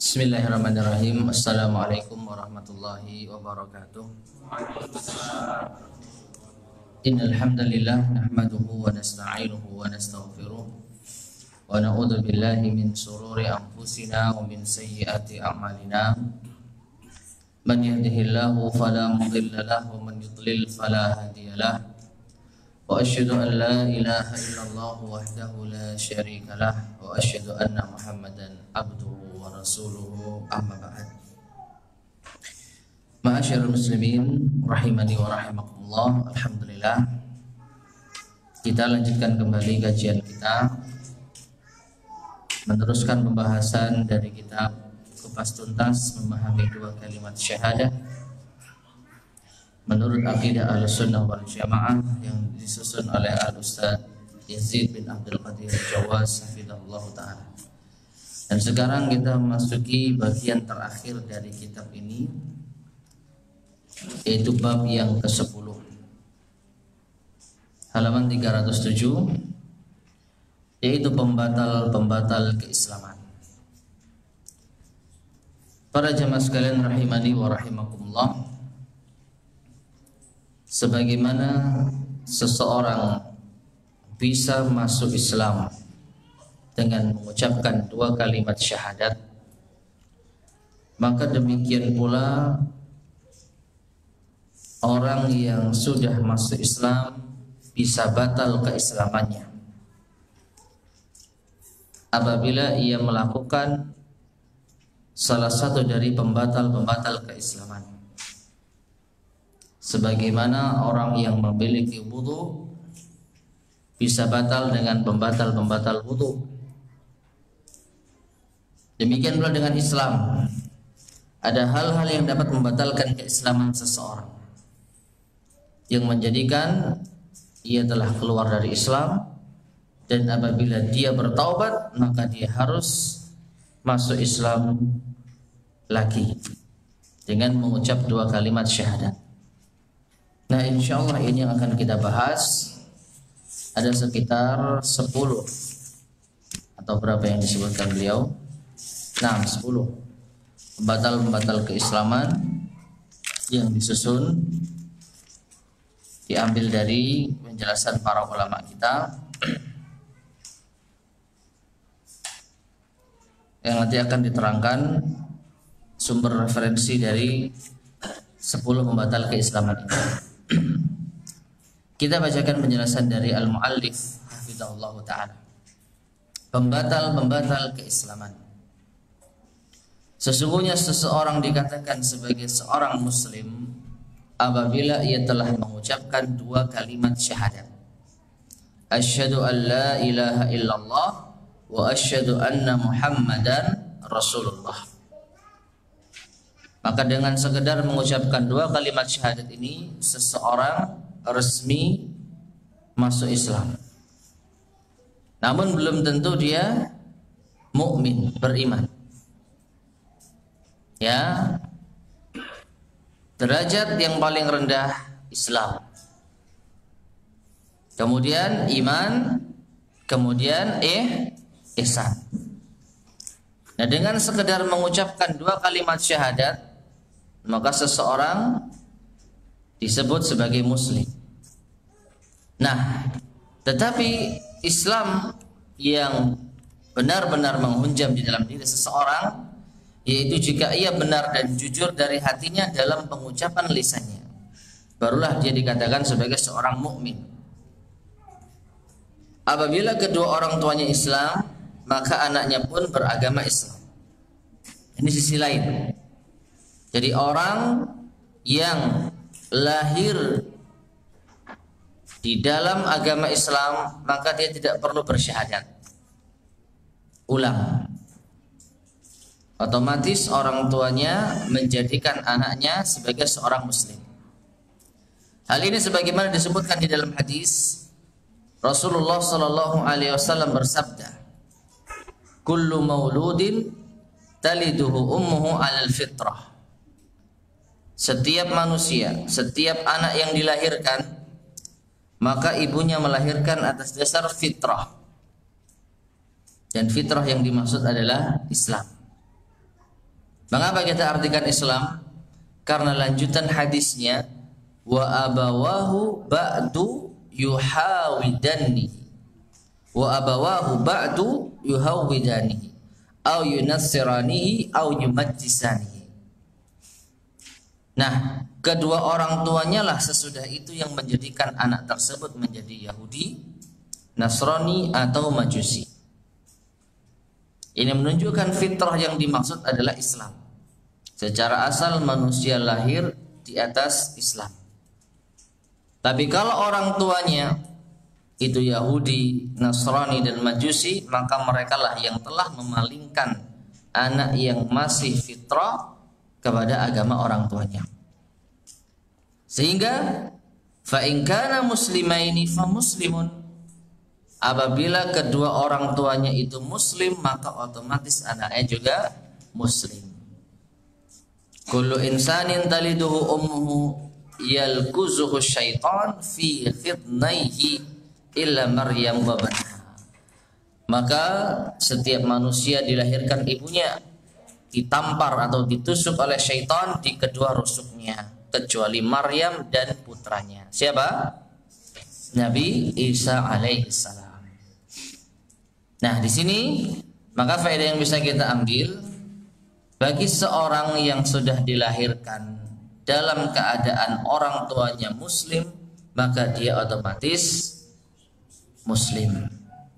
Bismillahirrahmanirrahim. Assalamualaikum warahmatullahi wabarakatuh. Innal hamdalillah nahmaduhu wa nasta'inuhu wa nastaghfiruh wa na'udzu billahi min shururi anfusina wa min sayyiati a'malina. Man yahdihillahu fala mudilla lahu wa man yudlil fala hadiyalah. Wa asyhadu an la ilaha illallah wahdahu la syarika lah wa asyhadu anna Muhammadan abduhu wa rasuluhu amma ba'd. Ma'asyiral muslimin rahimani wa rahimakumullah. Alhamdulillah, kita lanjutkan kembali kajian kita, meneruskan pembahasan dari kitab Kupas Tuntas Memahami Dua Kalimat Syahadah menurut akidah Ahlussunnah wal Jamaah yang disusun oleh Al-Ustaz Yazid bin Abdul Qadir Jawaz hafizahullah ta'ala. Dan sekarang kita memasuki bagian terakhir dari kitab ini, yaitu bab yang ke-10, halaman 307, yaitu pembatal-pembatal keislaman. Para jamaah sekalian rahimani wa rahimakumullah, sebagaimana seseorang bisa masuk Islam dengan mengucapkan dua kalimat syahadat, maka demikian pula orang yang sudah masuk Islam bisa batal keislamannya apabila ia melakukan salah satu dari pembatal-pembatal keislaman. Sebagaimana orang yang memiliki wudu bisa batal dengan pembatal-pembatal wudu, demikian pula dengan Islam. Ada hal-hal yang dapat membatalkan keislaman seseorang, yang menjadikan ia telah keluar dari Islam, dan apabila dia bertaubat maka dia harus masuk Islam lagi dengan mengucap dua kalimat syahadat. Nah, insyaallah ini yang akan kita bahas. Ada sekitar 10 atau berapa yang disebutkan beliau? 10 pembatal-pembatal keislaman yang disusun, diambil dari penjelasan para ulama kita, yang nanti akan diterangkan sumber referensi dari 10 pembatal keislaman ini. Kita bacakan penjelasan dari al-muallif hafizahullah ta'ala. Pembatal-pembatal keislaman. Sesungguhnya seseorang dikatakan sebagai seorang muslim apabila ia telah mengucapkan dua kalimat syahadat. Asyhadu an la ilaha illallah wa asyhadu anna Muhammadan Rasulullah. Maka dengan sekedar mengucapkan dua kalimat syahadat ini, seseorang resmi masuk Islam. Namun belum tentu dia mukmin, beriman. Ya, derajat yang paling rendah Islam, kemudian iman, kemudian ihsan. Nah, dengan sekedar mengucapkan dua kalimat syahadat, maka seseorang disebut sebagai muslim. Nah, tetapi Islam yang benar-benar menghunjam di dalam diri seseorang, yaitu jika ia benar dan jujur dari hatinya dalam pengucapan lisannya, barulah dia dikatakan sebagai seorang mukmin. Apabila kedua orang tuanya Islam, maka anaknya pun beragama Islam. Ini sisi lain. Jadi orang yang lahir di dalam agama Islam, maka dia tidak perlu bersyahadat. Ulang. Otomatis orang tuanya menjadikan anaknya sebagai seorang muslim. Hal ini sebagaimana disebutkan di dalam hadis, Rasulullah sallallahu alaihi wasallam bersabda, "Kullu mauludin taliduhu ummuhu 'alal fitrah." Setiap manusia, setiap anak yang dilahirkan, maka ibunya melahirkan atas dasar fitrah. Dan fitrah yang dimaksud adalah Islam. Mengapa kita artikan Islam? Karena lanjutan hadisnya, wa abawahu ba'du yuhawidanihi, wa abawahu ba'du yuhawidanihi au yunassiranihi au yumajjisanihi. Nah, kedua orang tuanya lah sesudah itu yang menjadikan anak tersebut menjadi Yahudi, Nasrani atau Majusi. Ini menunjukkan fitrah yang dimaksud adalah Islam. Secara asal manusia lahir di atas Islam. Tapi kalau orang tuanya itu Yahudi, Nasrani dan Majusi, maka mereka lah yang telah memalingkan anak yang masih fitrah kepada agama orang tuanya. Sehingga fa in kana muslimaini fa muslimun, apabila kedua orang tuanya itu muslim, maka otomatis anaknya juga muslim. Kullu insanin taliduhu ummuhu yalkuzuhu syaitan fi khidnaihi illa Maryam wa banaha. Maka setiap manusia dilahirkan ibunya ditampar atau ditusuk oleh syaitan di kedua rusuknya, kecuali Maryam dan putranya. Siapa? Nabi Isa alaihi salam. Nah, di sini maka faedah yang bisa kita ambil, bagi seorang yang sudah dilahirkan dalam keadaan orang tuanya muslim, maka dia otomatis muslim,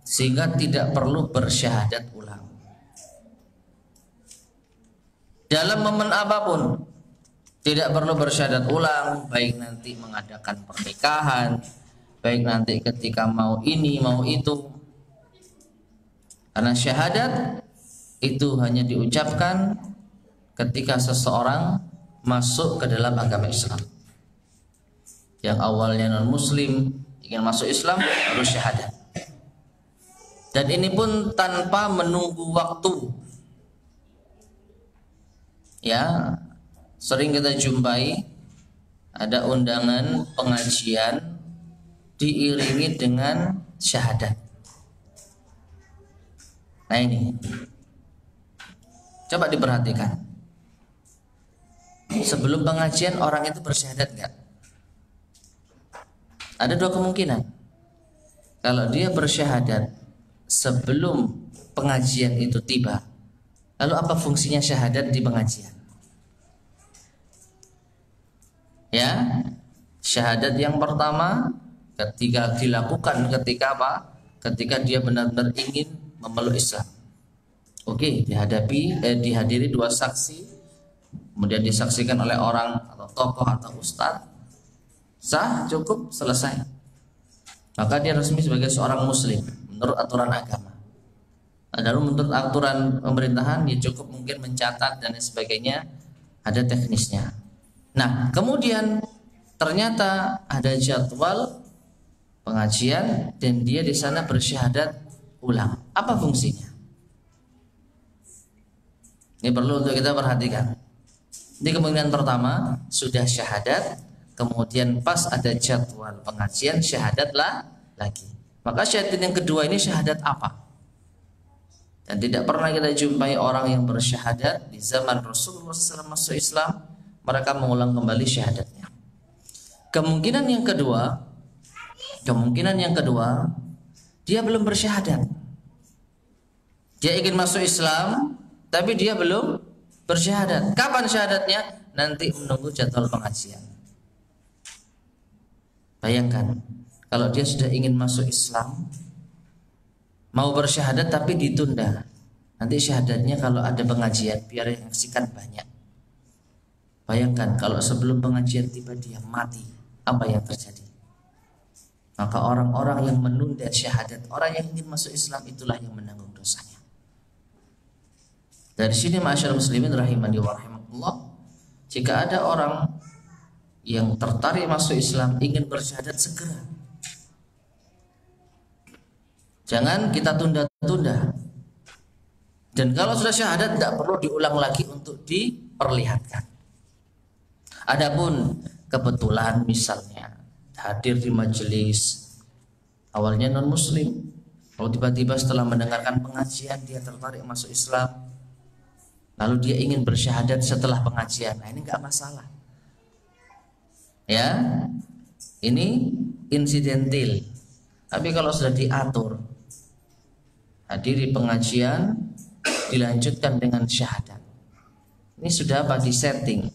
sehingga tidak perlu bersyahadat ulang. Dalam momen apapun tidak perlu bersyahadat ulang, baik nanti mengadakan pernikahan, baik nanti ketika mau ini mau itu. Karena syahadat itu hanya diucapkan ketika seseorang masuk ke dalam agama Islam. Yang awalnya non muslim ingin masuk Islam harus syahadat. Dan ini pun tanpa menunggu waktu. Ya, sering kita jumpai ada undangan pengajian diiringi dengan syahadat. Nah ini, coba diperhatikan. Sebelum pengajian orang itu bersyahadat enggak? Ada dua kemungkinan. Kalau dia bersyahadat sebelum pengajian itu tiba, lalu apa fungsinya syahadat di pengajian? Ya, syahadat yang pertama ketika dilakukan ketika apa? Ketika dia benar-benar ingin memeluk Islam. Oke, dihadiri dua saksi, kemudian disaksikan oleh orang atau tokoh atau ustadz, sah, cukup, selesai. Maka dia resmi sebagai seorang muslim menurut aturan agama. Lalu menurut aturan pemerintahan dia cukup mungkin mencatat dan sebagainya, ada teknisnya. Nah, kemudian ternyata ada jadwal pengajian dan dia di sana bersyahadat ulang. Apa fungsinya? Ini perlu untuk kita perhatikan. Ini kemungkinan pertama sudah syahadat, kemudian pas ada jadwal pengajian syahadatlah lagi. Maka syahadat yang kedua ini syahadat apa? Dan tidak pernah kita jumpai orang yang bersyahadat di zaman Rasulullah SAW masuk Islam, mereka mengulang kembali syahadatnya. Kemungkinan yang kedua, dia belum bersyahadat. Dia ingin masuk Islam, tapi dia belum bersyahadat. Kapan syahadatnya? Nanti menunggu jadwal pengajian. Bayangkan, kalau dia sudah ingin masuk Islam, mau bersyahadat tapi ditunda. Nanti syahadatnya kalau ada pengajian biar yang saksikan banyak. Bayangkan kalau sebelum pengajian tiba dia mati, apa yang terjadi? Maka orang-orang yang menunda syahadat, orang yang ingin masuk Islam itulah yang menanggung dosanya. Dari sini ma'asyiral muslimin rahimani wa rahimakumullah, jika ada orang yang tertarik masuk Islam ingin bersyahadat segera. Jangan kita tunda-tunda. Dan kalau sudah syahadat tidak perlu diulang lagi untuk diperlihatkan. Adapun kebetulan misalnya hadir di majelis awalnya non muslim, lalu tiba-tiba setelah mendengarkan pengajian dia tertarik masuk Islam, lalu dia ingin bersyahadat setelah pengajian, nah ini nggak masalah. Ya, ini insidentil. Tapi kalau sudah diatur, hadiri pengajian, dilanjutkan dengan syahadat, ini sudah apa, disetting.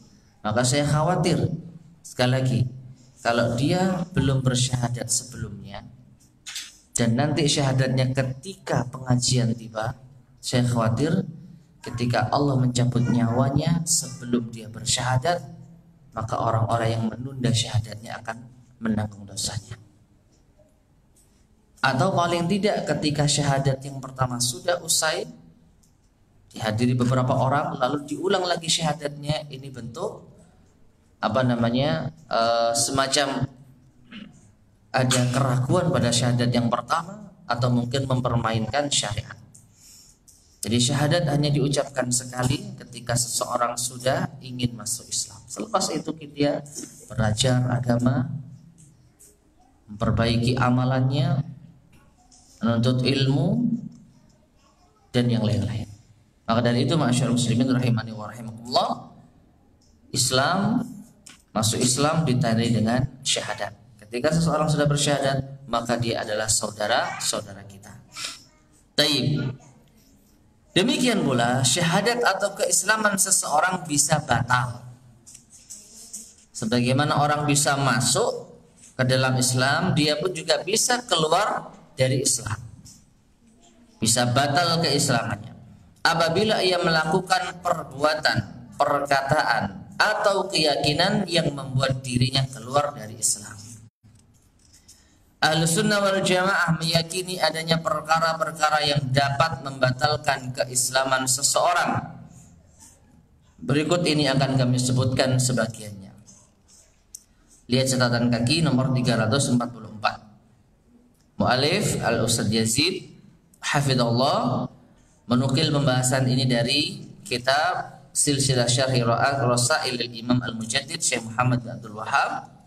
Maka saya khawatir sekali lagi, kalau dia belum bersyahadat sebelumnya dan nanti syahadatnya ketika pengajian tiba, saya khawatir ketika Allah mencabut nyawanya sebelum dia bersyahadat, maka orang-orang yang menunda syahadatnya akan menanggung dosanya. Atau paling tidak ketika syahadat yang pertama sudah usai, dihadiri beberapa orang, lalu diulang lagi syahadatnya, ini bentuk semacam ada keraguan pada syahadat yang pertama, atau mungkin mempermainkan syariat. Jadi syahadat hanya diucapkan sekali ketika seseorang sudah ingin masuk Islam. Selepas itu dia belajar agama, memperbaiki amalannya, menuntut ilmu, dan yang lain-lain. Maka dari itu, ma'asyiral muslimin rahimani wa rahimakumullah, masuk Islam ditandai dengan syahadat. Ketika seseorang sudah bersyahadat, maka dia adalah saudara-saudara kita. Taib. Demikian pula syahadat atau keislaman seseorang bisa batal. Sebagaimana orang bisa masuk ke dalam Islam, dia pun juga bisa keluar dari Islam. Bisa batal keislamannya apabila ia melakukan perbuatan, perkataan, atau keyakinan yang membuat dirinya keluar dari Islam. Ahlussunnah wal Jamaah meyakini adanya perkara-perkara yang dapat membatalkan keislaman seseorang. Berikut ini akan kami sebutkan sebagiannya. Lihat catatan kaki nomor 344. Mu'alif Al-Ustadz Yazid hafidhahullah menukil pembahasan ini dari kitab Silsilah Syarhi Rasail Imam Al-Mujaddid Syekh Muhammad bin Abdul Wahhab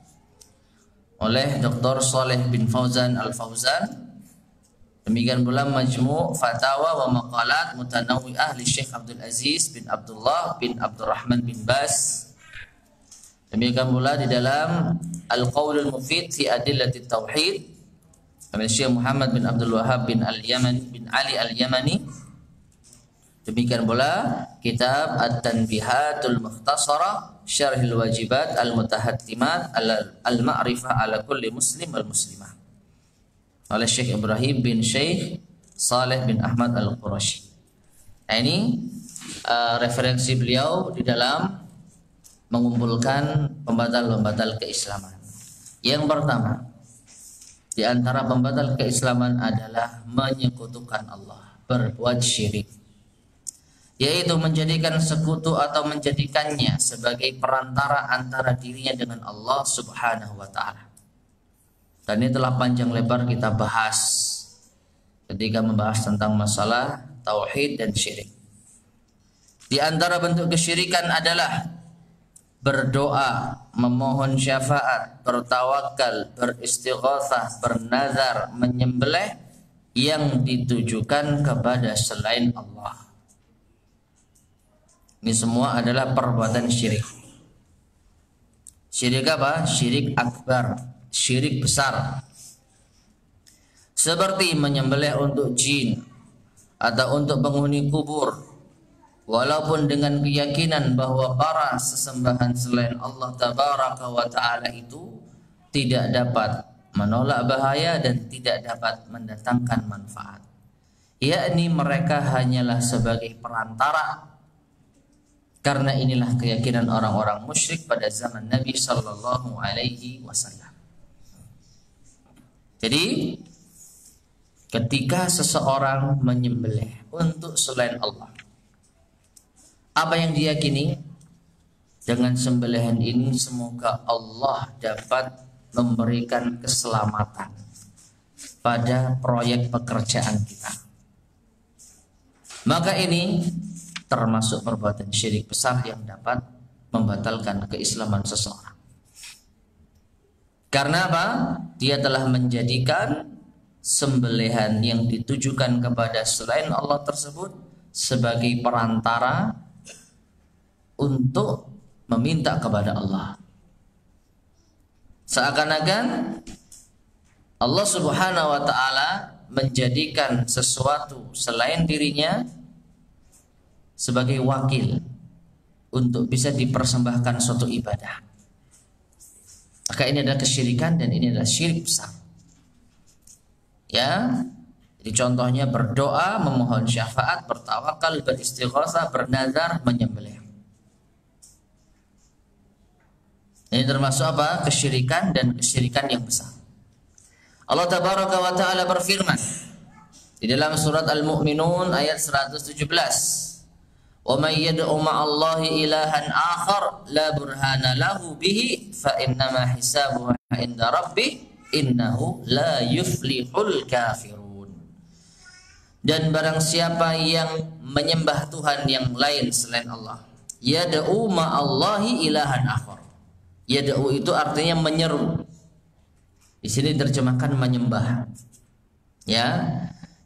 oleh Dr. Saleh bin Fauzan Al-Fauzan. Demikian pula Majmu' Fatawa wa Maqalat Mutanawwi'ah li Syekh Abdul Aziz bin Abdullah bin Abdurrahman bin Bas. Demikian pula di dalam Al-Qaulul Mufid fi Adillatit Tauhid oleh Syekh Muhammad bin Abdul Wahhab bin Ali Al-Yamani. Demikian pula kitab At-Tanbihatul Mukhtasarah Syarhil Wajibat Al-Mutahattimat Al-Ma'rifah ala kulli muslim wal muslimah oleh Syekh Ibrahim bin Syekh Saleh bin Ahmad Al-Qurashi. Nah, ini referensi beliau di dalam mengumpulkan pembatal-pembatal keislaman. Yang pertama di antara pembatal keislaman adalah menyekutukan Allah, berbuat syirik, yaitu menjadikan sekutu atau menjadikannya sebagai perantara antara dirinya dengan Allah Subhanahu wa ta'ala. Dan ini telah panjang lebar kita bahas ketika membahas tentang masalah tauhid dan syirik. Di antara bentuk kesyirikan adalah berdoa, memohon syafaat, bertawakal, beristighatsah, bernazar, menyembelih yang ditujukan kepada selain Allah. Ini semua adalah perbuatan syirik. Syirik apa? Syirik akbar, syirik besar. Seperti menyembelih untuk jin atau untuk penghuni kubur, walaupun dengan keyakinan bahwa para sesembahan selain Allah Tabaraka wa Ta'ala itu tidak dapat menolak bahaya dan tidak dapat mendatangkan manfaat, yakni mereka hanyalah sebagai perantara. Karena inilah keyakinan orang-orang musyrik pada zaman Nabi Sallallahu Alaihi Wasallam. Jadi ketika seseorang menyembelih untuk selain Allah, apa yang diyakini? Dengan sembelihan ini semoga Allah dapat memberikan keselamatan pada proyek pekerjaan kita. Maka ini termasuk perbuatan syirik besar yang dapat membatalkan keislaman seseorang. Karena apa? Dia telah menjadikan sembelihan yang ditujukan kepada selain Allah tersebut sebagai perantara untuk meminta kepada Allah. Seakan-akan Allah Subhanahu wa ta'ala menjadikan sesuatu selain dirinya sebagai wakil untuk bisa dipersembahkan suatu ibadah. Maka ini adalah kesyirikan dan ini adalah syirik besar. Ya, jadi contohnya berdoa, memohon syafaat, bertawakal, beristighatsah, bernazar, menyembelih. Ini termasuk apa? Kesyirikan dan kesyirikan yang besar. Allah Tabaraka wa Ta'ala berfirman di dalam surat Al-Mu'minun ayat 117. Wa may yad'u ma'allahi ilahan akhar la burhana lahu bihi fa innama hisabuhu 'inda rabbih innahu la yuflihul kafirun. Dan barang siapa yang menyembah Tuhan yang lain selain Allah, yad'u ma'allahi ilahan akhar. Yad'u itu artinya menyeru. Di sini terjemahkan menyembah. Ya,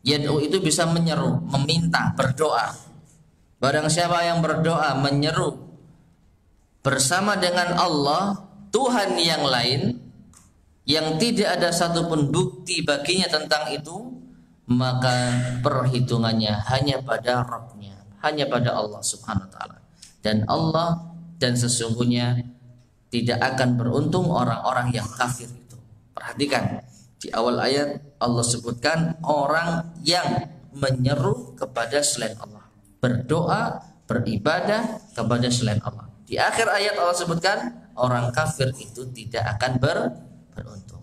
yad'u itu bisa menyeru, meminta, berdoa. Barang siapa yang berdoa, menyeru bersama dengan Allah, Tuhan yang lain, yang tidak ada satupun bukti baginya tentang itu, maka perhitungannya hanya pada Rabbnya, hanya pada Allah Subhanahu wa ta'ala. Dan Allah, dan sesungguhnya tidak akan beruntung orang-orang yang kafir itu. Perhatikan, di awal ayat Allah sebutkan orang yang menyeru kepada selain Allah, berdoa, beribadah kepada selain Allah. Di akhir ayat Allah sebutkan orang kafir itu tidak akan beruntung.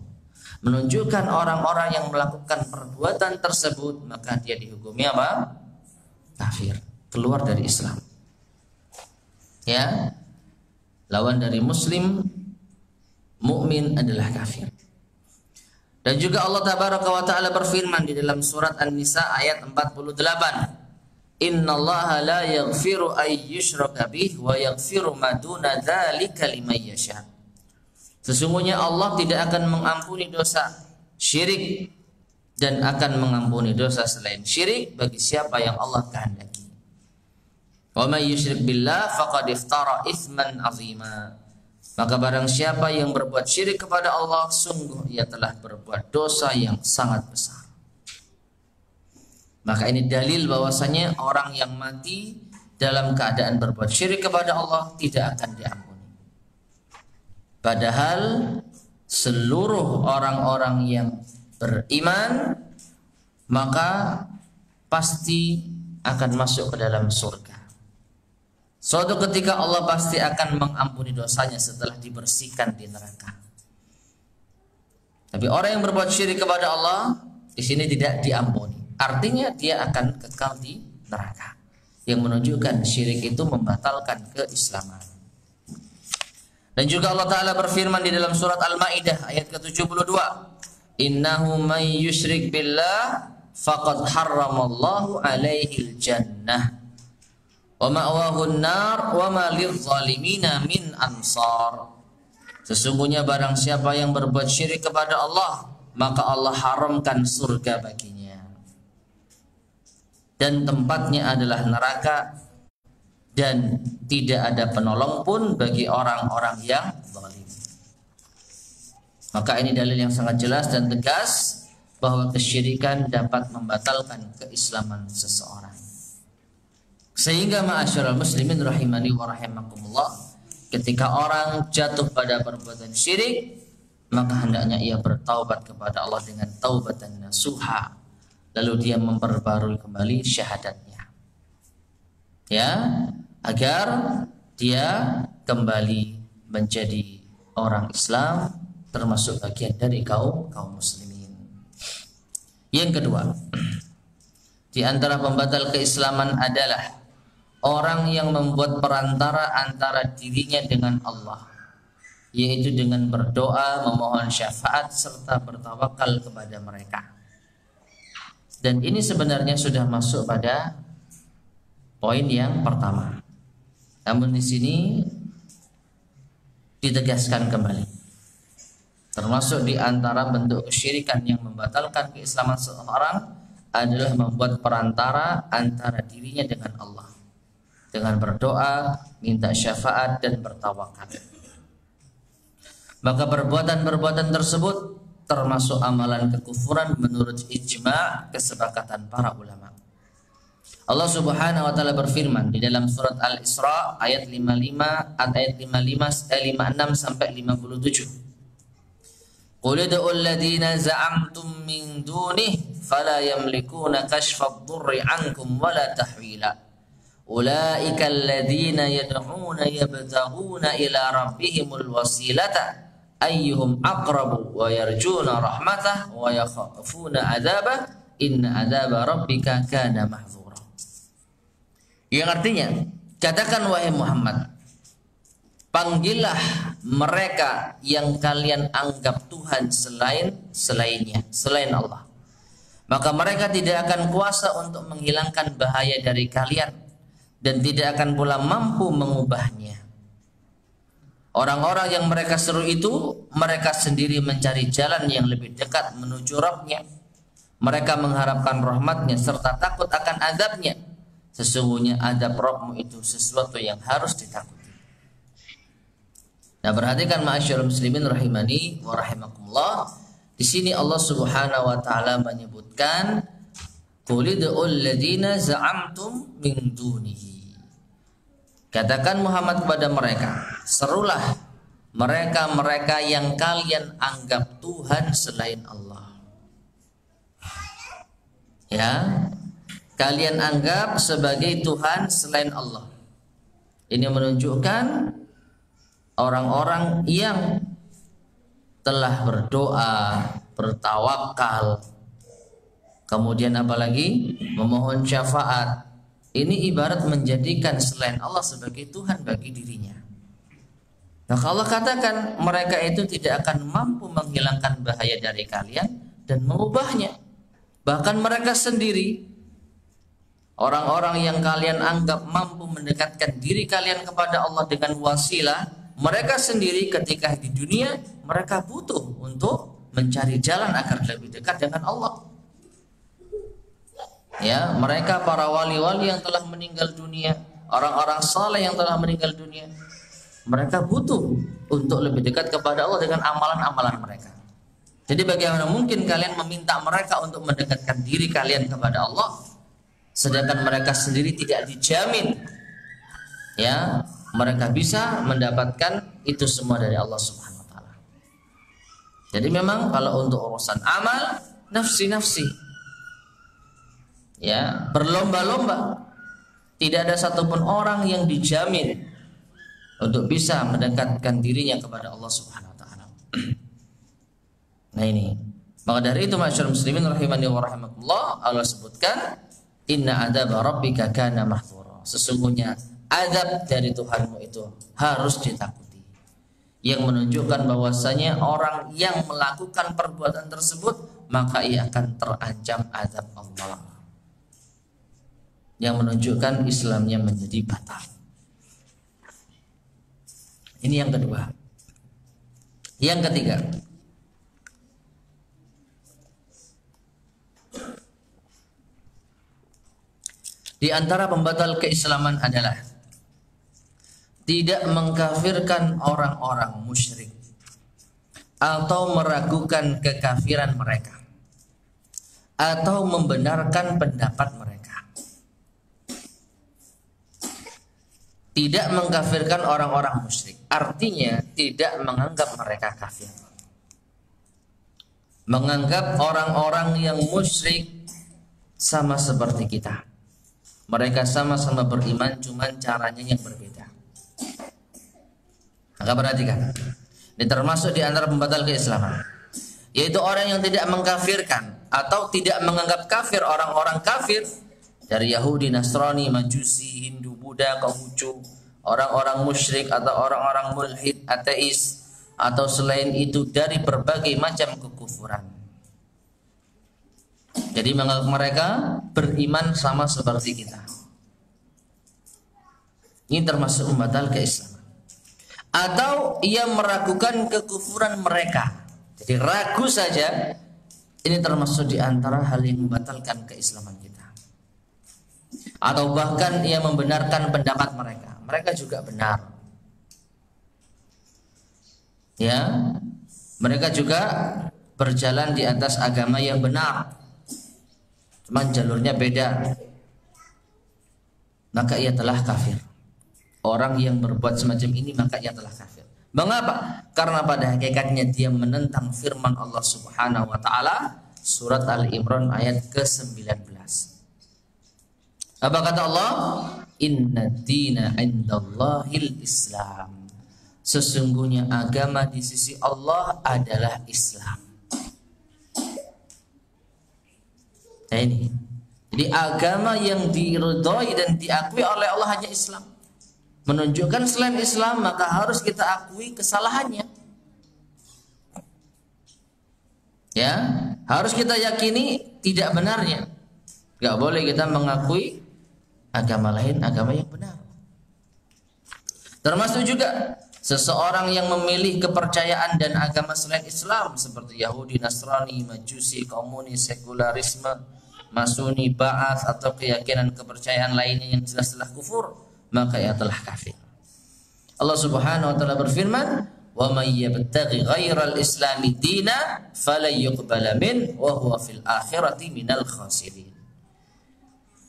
Menunjukkan orang-orang yang melakukan perbuatan tersebut maka dia dihukumi apa? Kafir, keluar dari Islam. Ya, lawan dari Muslim, mukmin adalah kafir. Dan juga Allah Tabaraka wa Ta'ala berfirman di dalam surat An-Nisa ayat 48. Innallaha la yaghfiru ay yushraka bih wa yaghfiru ma duna dzalika liman yasha. Sesungguhnya Allah tidak akan mengampuni dosa syirik dan akan mengampuni dosa selain syirik bagi siapa yang Allah kehendaki. Wa may yusyrik billah faqad iftara itsman 'azima. Maka barang siapa yang berbuat syirik kepada Allah, sungguh ia telah berbuat dosa yang sangat besar. Maka ini dalil bahwasanya orang yang mati dalam keadaan berbuat syirik kepada Allah tidak akan diampuni. Padahal seluruh orang-orang yang beriman maka pasti akan masuk ke dalam surga. Suatu ketika Allah pasti akan mengampuni dosanya setelah dibersihkan di neraka. Tapi orang yang berbuat syirik kepada Allah di sini tidak diampuni. Artinya dia akan kekal di neraka. Yang menunjukkan syirik itu membatalkan keislaman. Dan juga Allah Ta'ala berfirman di dalam surat Al-Ma'idah ayat ke-72. Innahu may yusyrik billah faqad harramallahu alaihil jannah. Wa ma'wahun nar wa ma lidzalimina min ansar. Sesungguhnya barang siapa yang berbuat syirik kepada Allah, maka Allah haramkan surga baginya. Dan tempatnya adalah neraka dan tidak ada penolong pun bagi orang-orang yang zalim. Maka ini dalil yang sangat jelas dan tegas bahwa kesyirikan dapat membatalkan keislaman seseorang. Sehingga ma'asyiral muslimin rahimani wa rahimakumullah, ketika orang jatuh pada perbuatan syirik, maka hendaknya ia bertaubat kepada Allah dengan taubatan nasuha, lalu dia memperbarui kembali syahadatnya, ya, agar dia kembali menjadi orang Islam, termasuk bagian dari kaum muslimin. Yang kedua, di antara pembatal keislaman adalah orang yang membuat perantara antara dirinya dengan Allah, yaitu dengan berdoa, memohon syafaat, serta bertawakal kepada mereka. Dan ini sebenarnya sudah masuk pada poin yang pertama. Namun di sini ditegaskan kembali. Termasuk di antara bentuk kesyirikan yang membatalkan keislaman seseorang adalah membuat perantara antara dirinya dengan Allah. dengan berdoa, minta syafaat dan bertawakal. Maka perbuatan-perbuatan tersebut termasuk amalan kekufuran menurut ijma' kesepakatan para ulama. Allah Subhanahu wa taala berfirman di dalam surat Al-Isra ayat 56 sampai 57. Qul ud'ul ladzina za'amtum min dunihi fala yamlikuna kashfa ad-durri 'ankum wala tahwila. Ulaika alladzina yad'una yabtaghuna ila rabbihimul wasilata ayyuhum aqrabu wa yarjuna rahmatah wa yakhafuna 'adzabah inna 'adzaba rabbika kana mahdzura. Yang artinya, katakan wahai Muhammad, panggillah mereka yang kalian anggap Tuhan selain Allah. Maka mereka tidak akan kuasa untuk menghilangkan bahaya dari kalian dan tidak akan pula mampu mengubahnya. Orang-orang yang mereka seru itu, mereka sendiri mencari jalan yang lebih dekat menuju Rabb-Nya. Mereka mengharapkan rahmat-Nya serta takut akan azab-Nya. Sesungguhnya azab Rabb-Mu itu sesuatu yang harus ditakuti. Nah, perhatikan ma'asyiral muslimin rahimani wa rahimakumullah. Di sini Allah Subhanahu wa taala menyebutkan qul ud'ul ladzina za'amtum min dunihi. Katakan Muhammad kepada mereka, serulah mereka-mereka yang kalian anggap Tuhan selain Allah. Ya, kalian anggap sebagai Tuhan selain Allah. Ini menunjukkan orang-orang yang telah berdoa, bertawakal, kemudian apalagi memohon syafaat. Ini ibarat menjadikan selain Allah sebagai Tuhan bagi dirinya. Nah, Allah katakan mereka itu tidak akan mampu menghilangkan bahaya dari kalian dan mengubahnya. Bahkan mereka sendiri, orang-orang yang kalian anggap mampu mendekatkan diri kalian kepada Allah dengan wasilah, mereka sendiri ketika di dunia mereka butuh untuk mencari jalan agar lebih dekat dengan Allah. Ya, mereka para wali-wali yang telah meninggal dunia, orang-orang saleh yang telah meninggal dunia, mereka butuh untuk lebih dekat kepada Allah dengan amalan-amalan mereka. Jadi bagaimana mungkin kalian meminta mereka untuk mendekatkan diri kalian kepada Allah, sedangkan mereka sendiri tidak dijamin, ya, mereka bisa mendapatkan itu semua dari Allah Subhanahu wa taala. Jadi memang kalau untuk urusan amal, nafsi-nafsi, ya, berlomba-lomba. Tidak ada satupun orang yang dijamin untuk bisa mendekatkan dirinya kepada Allah Subhanahu wa taala. Nah ini, maka dari itu masyarakat muslimin rahimani wa rahimakumullah, Allah sebutkan inna adzaba rabbika kana mahdzura. Sesungguhnya azab dari Tuhanmu itu harus ditakuti. Yang menunjukkan bahwasanya orang yang melakukan perbuatan tersebut maka ia akan terancam azab Allah. Yang menunjukkan Islamnya menjadi batal. Ini yang kedua. Yang ketiga, di antara pembatal keislaman adalah tidak mengkafirkan orang-orang musyrik atau meragukan kekafiran mereka atau membenarkan pendapat mereka. Tidak mengkafirkan orang-orang musyrik artinya tidak menganggap mereka kafir. Menganggap orang-orang yang musyrik sama seperti kita. Mereka sama-sama beriman, cuman caranya yang berbeda. Maka perhatikan, ini termasuk di antara pembatal keislaman, yaitu orang yang tidak mengkafirkan atau tidak menganggap kafir orang-orang kafir dari Yahudi, Nasrani, Majusi, Hindu, Buddha, Konghucu, orang-orang musyrik atau orang-orang mulhid, ateis, atau selain itu dari berbagai macam kekufuran. Jadi menganggap mereka beriman sama seperti kita. Ini termasuk pembatal keislaman. Atau ia meragukan kekufuran mereka. Jadi ragu saja, ini termasuk di antara hal yang membatalkan keislaman kita. atau bahkan ia membenarkan pendapat mereka. Mereka juga benar. Ya, mereka juga berjalan di atas agama yang benar. Cuman jalurnya beda. Maka ia telah kafir. Orang yang berbuat semacam ini maka ia telah kafir. Mengapa? Karena pada hakikatnya dia menentang firman Allah Subhanahu wa taala surat Al-Imran ayat ke-19. Apa kata Allah? Inna dina indallahil Islam. Sesungguhnya agama di sisi Allah adalah Islam. Nah ini. Jadi agama yang diridhoi dan diakui oleh Allah hanya Islam. Menunjukkan selain Islam maka harus kita akui kesalahannya. Ya, harus kita yakini tidak benarnya. Gak boleh kita mengakui agama lain, agama yang benar. Termasuk juga seseorang yang memilih kepercayaan dan agama selain Islam seperti Yahudi, Nasrani, Majusi, komunis, sekularisme, Masuni, Ba'ats atau keyakinan kepercayaan lainnya yang jelas-jelas kufur, maka ia telah kafir. Allah Subhanahu wa taala berfirman, "Wa may yabtaghi ghairal islami dina fala yuqbala min wa huwa fil akhirati minal khasirin."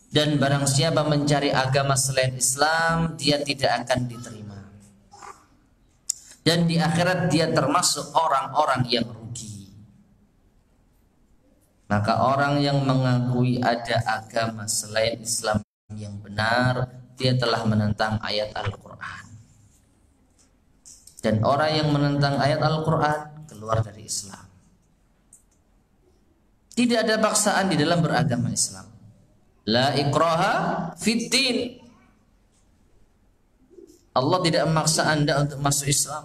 Dan barang siapa mencari agama selain Islam, dia tidak akan diterima. Dan di akhirat dia termasuk orang-orang yang rugi. Maka orang yang mengakui ada agama selain Islam yang benar, dia telah menentang ayat Al-Quran. Dan orang yang menentang ayat Al-Quran keluar dari Islam. Tidak ada paksaan di dalam beragama Islam. La ikraha fid din. Allah tidak memaksa Anda untuk masuk Islam.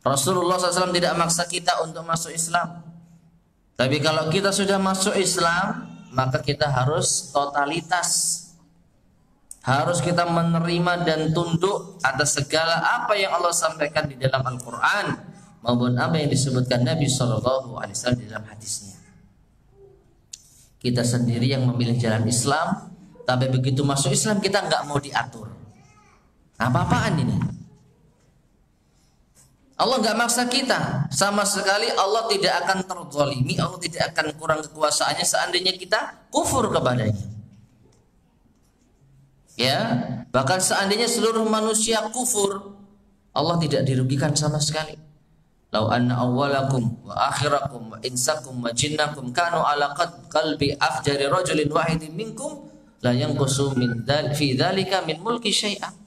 Rasulullah SAW tidak memaksa kita untuk masuk Islam. Tapi kalau kita sudah masuk Islam, maka kita harus totalitas. Harus kita menerima dan tunduk atas segala apa yang Allah sampaikan di dalam Al-Quran maupun apa yang disebutkan Nabi SAW di dalam hadisnya. Kita sendiri yang memilih jalan Islam, tapi begitu masuk Islam kita nggak mau diatur. Apa-apaan ini? Allah nggak maksa kita sama sekali. Allah tidak akan terzalimi, Allah tidak akan kurang kekuasaannya seandainya kita kufur kepadanya. Ya, bahkan seandainya seluruh manusia kufur, Allah tidak dirugikan sama sekali. Lau anna awwalakum wa akhirakum wa insakum wa jinnakum kanu ala qalbi afjari rajulin wahidin minkum la yanqusu min fi dzalika min mulki syai'an.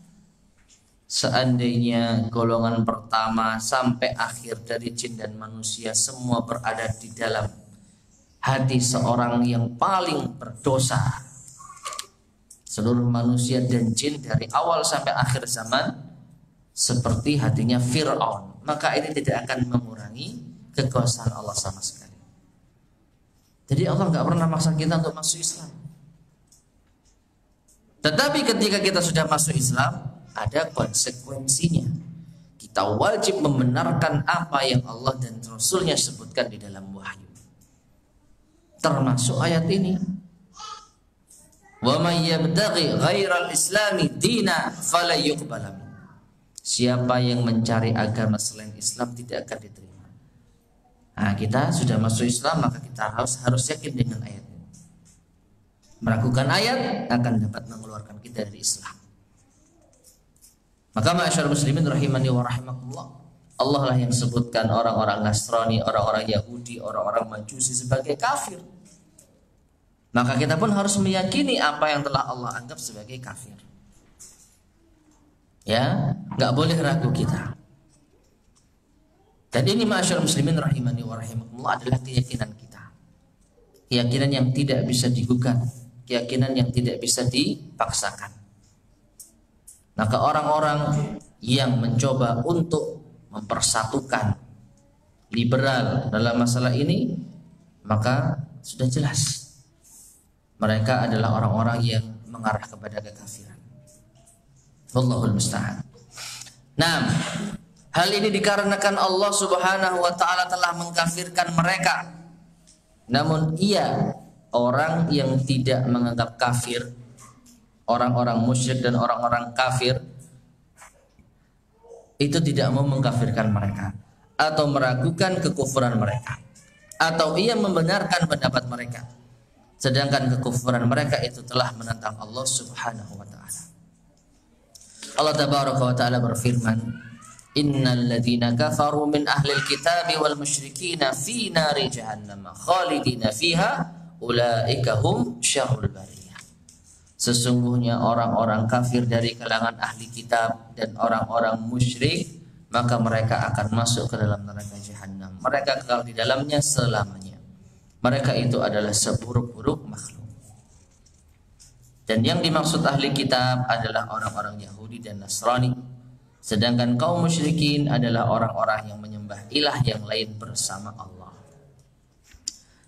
Seandainya golongan pertama sampai akhir dari jin dan manusia semua berada di dalam hati seorang yang paling berdosa, seluruh manusia dan jin dari awal sampai akhir zaman seperti hatinya Fir'aun, maka ini tidak akan mengurangi kekuasaan Allah sama sekali. Jadi Allah nggak pernah maksa kita untuk masuk Islam. Tetapi ketika kita sudah masuk Islam, ada konsekuensinya. Kita wajib membenarkan apa yang Allah dan Rasulnya sebutkan di dalam wahyu. Termasuk ayat ini. Wa may yabtaghi ghairal islami dina fala yuqbal. Siapa yang mencari agama selain Islam tidak akan diterima. Nah, kita sudah masuk Islam maka kita harus yakin dengan ayat ini. Meragukan ayat akan dapat mengeluarkan kita dari Islam. Maka ma'asyarul muslimin rahimani wa rahimakumullah, Allah lah yang sebutkan orang-orang Nasrani, orang-orang Yahudi, orang-orang Majusi sebagai kafir. Maka kita pun harus meyakini apa yang telah Allah anggap sebagai kafir. Ya, nggak boleh ragu kita. Dan ini ma'asyarul muslimin rahimani wa rahimakumullah adalah keyakinan kita. Keyakinan yang tidak bisa digugat, keyakinan yang tidak bisa dipaksakan. Maka orang-orang yang mencoba untuk mempersatukan liberal dalam masalah ini, maka sudah jelas mereka adalah orang-orang yang mengarah kepada kekafiran. Wallahul musta'an. Nah, hal ini dikarenakan Allah Subhanahu wa taala telah mengkafirkan mereka. Namun ia orang yang tidak menganggap kafir orang-orang musyrik dan orang-orang kafir itu tidak mau mengkafirkan mereka atau meragukan kekufuran mereka, atau ia membenarkan pendapat mereka, sedangkan kekufuran mereka itu telah menentang Allah Subhanahu wa taala. Allah tabaraka wa taala berfirman, innal ladzina kafaru min ahlil kitabi wal musyrikin fi nari jahannam khalidina fiha ulaika hum syarrul bariyah. Sesungguhnya orang-orang kafir dari kalangan ahli kitab dan orang-orang musyrik, maka mereka akan masuk ke dalam neraka jahanam. Mereka kekal di dalamnya selamanya. Mereka itu adalah seburuk-buruk makhluk. Dan yang dimaksud ahli kitab adalah orang-orang Yahudi dan Nasrani. Sedangkan kaum musyrikin adalah orang-orang yang menyembah ilah yang lain bersama Allah.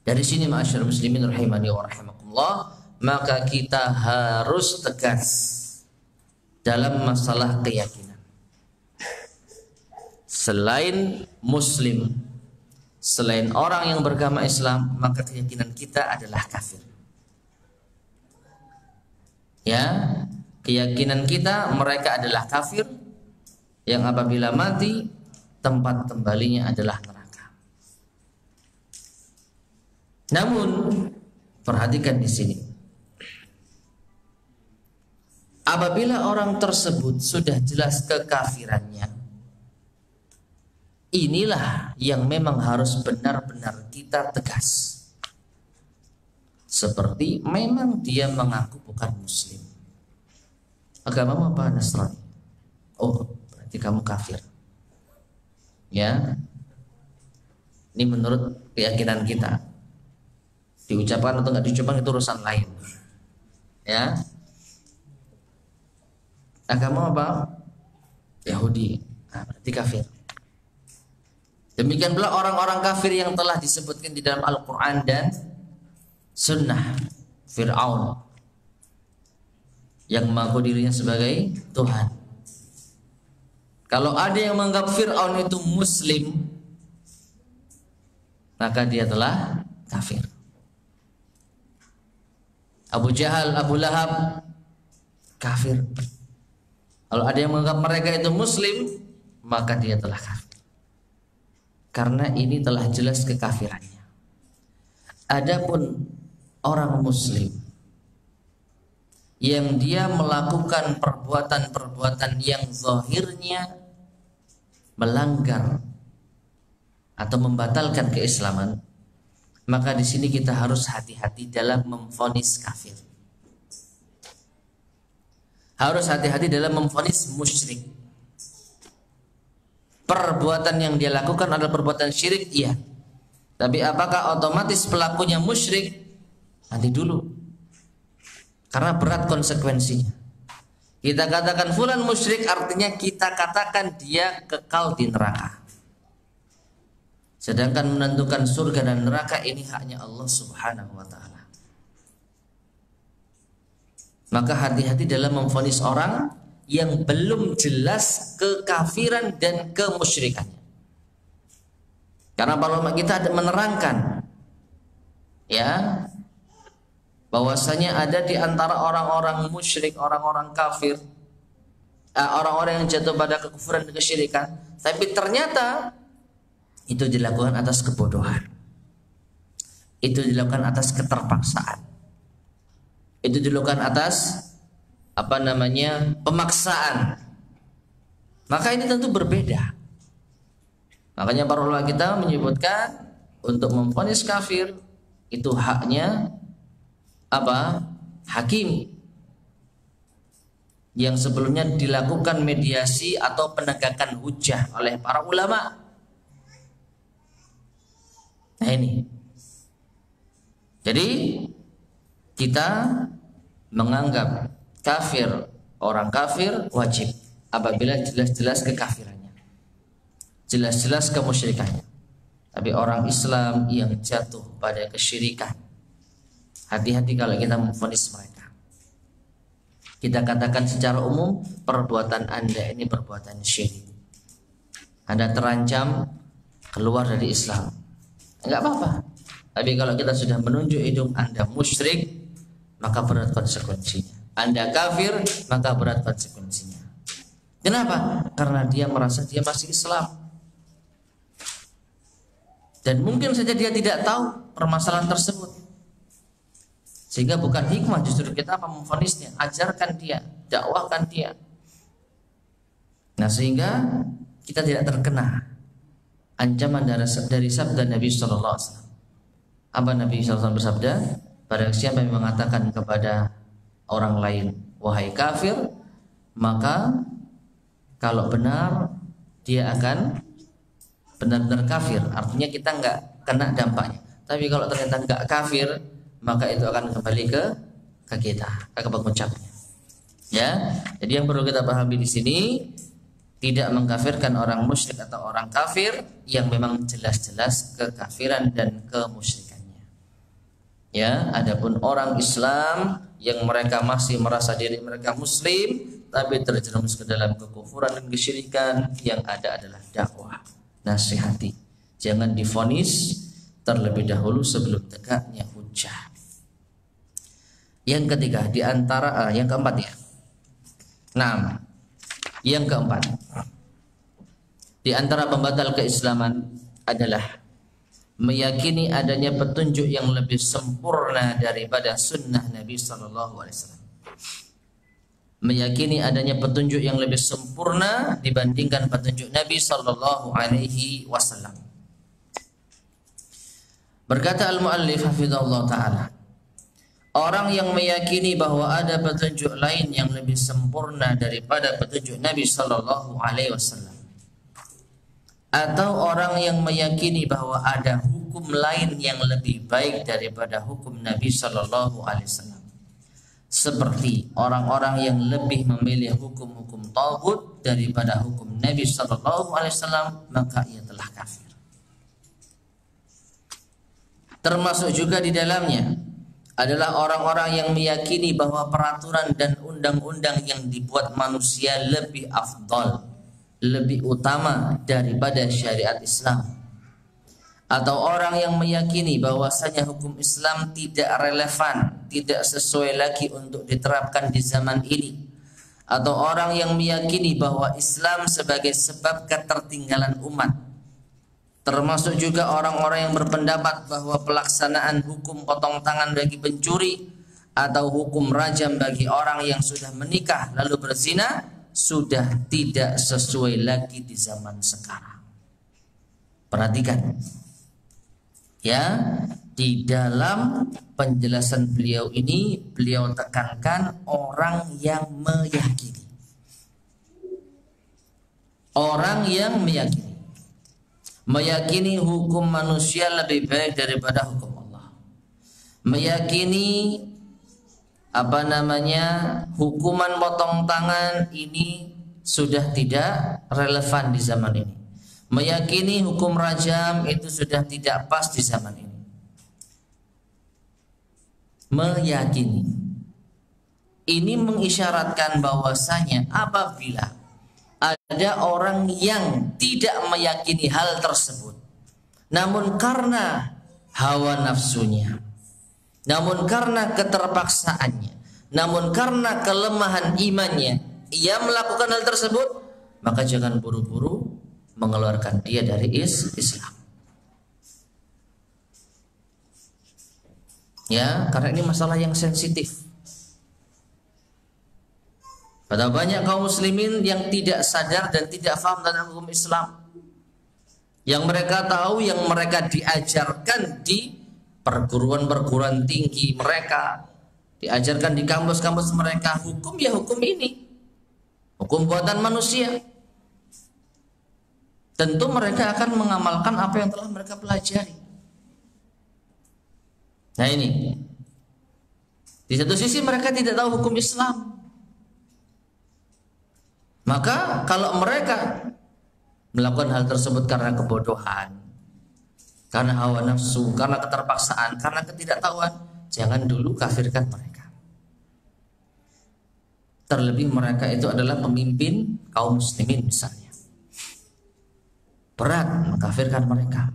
Dari sini ma'asyar muslimin rahimani wa rahimakumullah, maka kita harus tegas dalam masalah keyakinan. Selain muslim, selain orang yang beragama Islam, maka keyakinan kita adalah kafir. Ya, keyakinan kita mereka adalah kafir yang apabila mati tempat kembalinya adalah neraka. Namun perhatikan di sini, apabila orang tersebut sudah jelas kekafirannya, inilah yang memang harus benar-benar kita tegas. Seperti memang dia mengaku bukan muslim. Agamamu apa? Nasrani. Oh, berarti kamu kafir. Ya. Ini menurut keyakinan kita. Diucapkan atau enggak diucapkan itu urusan lain. Ya. Agama apa? Yahudi. Nah, berarti kafir. Demikian pula orang-orang kafir yang telah disebutkan di dalam Al-Quran dan Sunnah. Fir'aun yang mengaku dirinya sebagai Tuhan. Kalau ada yang menganggap Fir'aun itu muslim, maka dia telah kafir. Abu Jahal, Abu Lahab, kafir. Kalau ada yang menganggap mereka itu muslim, maka dia telah kafir. Karena ini telah jelas kekafirannya. Adapun orang muslim yang dia melakukan perbuatan-perbuatan yang zahirnya melanggar atau membatalkan keislaman, maka di sini kita harus hati-hati dalam memvonis kafir. Harus hati-hati dalam memvonis musyrik. Perbuatan yang dia lakukan adalah perbuatan syirik, iya. Tapi apakah otomatis pelakunya musyrik? Nanti dulu. Karena berat konsekuensinya. Kita katakan fulan musyrik, artinya kita katakan dia kekal di neraka. Sedangkan menentukan surga dan neraka ini haknya Allah Subhanahu wa taala. Maka hati-hati dalam memvonis orang yang belum jelas kekafiran dan kemusyrikannya. Karena para ulama kita ada menerangkan, ya, bahwasanya ada di antara orang-orang musyrik, orang-orang kafir, orang-orang yang jatuh pada kekufuran dan kesyirikan, tapi ternyata itu dilakukan atas kebodohan, itu dilakukan atas keterpaksaan, itu dilakukan atas pemaksaan. Maka ini tentu berbeda. Makanya para ulama kita menyebutkan untuk memvonis kafir itu haknya hakim yang sebelumnya dilakukan mediasi atau penegakan hujjah oleh para ulama. Nah ini. Jadi kita menganggap kafir, orang kafir wajib apabila jelas-jelas kekafirannya, jelas-jelas kemusyrikannya. Tapi orang Islam yang jatuh pada kesyirikan, hati-hati kalau kita memvonis mereka. Kita katakan secara umum, perbuatan Anda ini perbuatan syirik. Anda terancam keluar dari Islam. Enggak apa-apa. Tapi kalau kita sudah menunjuk hidung Anda musyrik, maka berat konsekuensinya. Anda kafir, maka berat konsekuensinya. Kenapa? Karena dia merasa dia masih Islam. Dan mungkin saja dia tidak tahu permasalahan tersebut. Sehingga bukan hikmah justru kita memvonisnya, ajarkan dia, dakwahkan dia. Nah, sehingga kita tidak terkena ancaman dari sabda Nabi sallallahu alaihi wasallam. Apa Nabi sallallahu alaihi wasallam bersabda? Barang siapa yang mengatakan kepada orang lain, wahai kafir, maka kalau benar dia akan benar-benar kafir. Artinya kita nggak kena dampaknya. Tapi kalau ternyata nggak kafir, maka itu akan kembali ke kita, ke pengucapnya. Ya, jadi yang perlu kita pahami di sini, tidak mengkafirkan orang musyrik atau orang kafir yang memang jelas-jelas kekafiran dan kemusyrikannya. Ya, adapun orang Islam yang mereka masih merasa diri mereka muslim tapi terjerumus ke dalam kekufuran dan kesyirikan, yang ada adalah dakwah, nasihati. Jangan divonis terlebih dahulu sebelum tegaknya hujjah. Yang ketiga, yang keempat ya. Nah, yang keempat, di antara pembatal keislaman adalah meyakini adanya petunjuk yang lebih sempurna daripada sunnah Nabi sallallahu alaihi wasallam. Meyakini adanya petunjuk yang lebih sempurna dibandingkan petunjuk Nabi sallallahu alaihi wasallam. Berkata al-muallif hafizahullah taala, orang yang meyakini bahwa ada petunjuk lain yang lebih sempurna daripada petunjuk Nabi sallallahu alaihi wasallam, atau orang yang meyakini bahwa ada hukum lain yang lebih baik daripada hukum Nabi sallallahu alaihi wasallam, seperti orang-orang yang lebih memilih hukum-hukum taghut daripada hukum Nabi sallallahu alaihi wasallam, maka ia telah kafir. Termasuk juga di dalamnya adalah orang-orang yang meyakini bahwa peraturan dan undang-undang yang dibuat manusia lebih afdal, lebih utama daripada syariat Islam. Atau orang yang meyakini bahwasanya hukum Islam tidak relevan, tidak sesuai lagi untuk diterapkan di zaman ini. Atau orang yang meyakini bahwa Islam sebagai sebab ketertinggalan umat. Termasuk juga orang-orang yang berpendapat bahwa pelaksanaan hukum potong tangan bagi pencuri atau hukum rajam bagi orang yang sudah menikah lalu berzina sudah tidak sesuai lagi di zaman sekarang. Perhatikan, ya, di dalam penjelasan beliau ini beliau tekankan orang yang meyakini. Orang yang meyakini hukum manusia lebih baik daripada hukum Allah. Meyakini hukuman potong tangan ini sudah tidak relevan di zaman ini. Meyakini hukum rajam itu sudah tidak pas di zaman ini. Meyakini. Ini mengisyaratkan bahwasanya apabila ada orang yang tidak meyakini hal tersebut, namun karena hawa nafsunya, namun karena keterpaksaannya, namun karena kelemahan imannya, ia melakukan hal tersebut, maka jangan buru-buru mengeluarkan dia dari Islam. Ya, karena ini masalah yang sensitif. Pada banyak kaum muslimin yang tidak sadar dan tidak paham tentang hukum Islam, yang mereka tahu, yang mereka diajarkan di perguruan-perguruan tinggi mereka, diajarkan di kampus-kampus mereka, hukum ya hukum ini, hukum buatan manusia. Tentu mereka akan mengamalkan apa yang telah mereka pelajari. Nah ini, di satu sisi mereka tidak tahu hukum Islam. Maka kalau mereka melakukan hal tersebut karena kebodohan, karena hawa nafsu, karena keterpaksaan, karena ketidaktahuan, jangan dulu kafirkan mereka. Terlebih mereka itu adalah pemimpin kaum muslimin misalnya. Berat mengkafirkan mereka.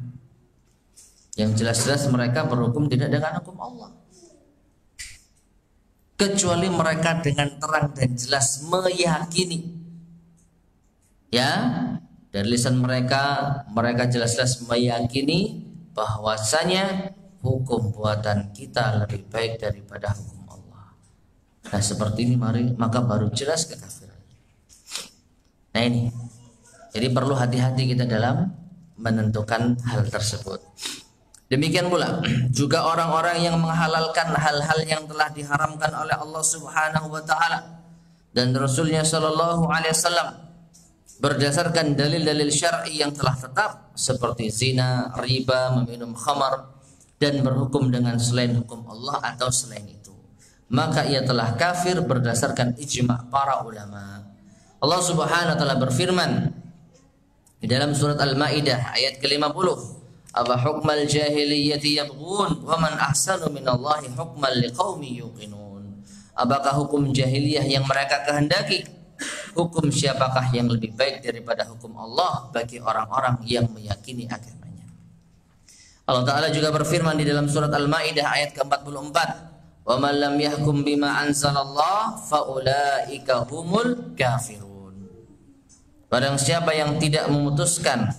Yang jelas-jelas mereka berhukum tidak dengan hukum Allah. kecuali mereka dengan terang dan jelas meyakini. Ya, dari lisan mereka jelas-jelas meyakini bahwasanya hukum buatan kita lebih baik daripada hukum Allah. Nah, seperti ini maka baru jelas kekafiran. Nah, ini. Jadi perlu hati-hati kita dalam menentukan hal tersebut. Demikian pula juga orang-orang yang menghalalkan hal-hal yang telah diharamkan oleh Allah Subhanahu wa taala dan Rasulnya sallallahu alaihi wasallam berdasarkan dalil-dalil syar'i yang telah tetap seperti zina, riba, meminum khamar dan berhukum dengan selain hukum Allah atau selain itu. Maka ia telah kafir berdasarkan ijma' para ulama. Allah Subhanahu wa taala berfirman di dalam surat Al-Maidah ayat ke-50, "Afa hukmal jahiliyyati yabghun wa man ahsanu minallahi hukman liqaumin yuqinun." Apakah hukum jahiliyah yang mereka kehendaki? Hukum siapakah yang lebih baik daripada hukum Allah bagi orang-orang yang meyakini agamanya? Allah Ta'ala juga berfirman di dalam surat Al-Maidah ayat ke-44, "Wa man lam yahkum bima anzalallah fa ulaika humul kafirun." Barang siapa yang tidak memutuskan,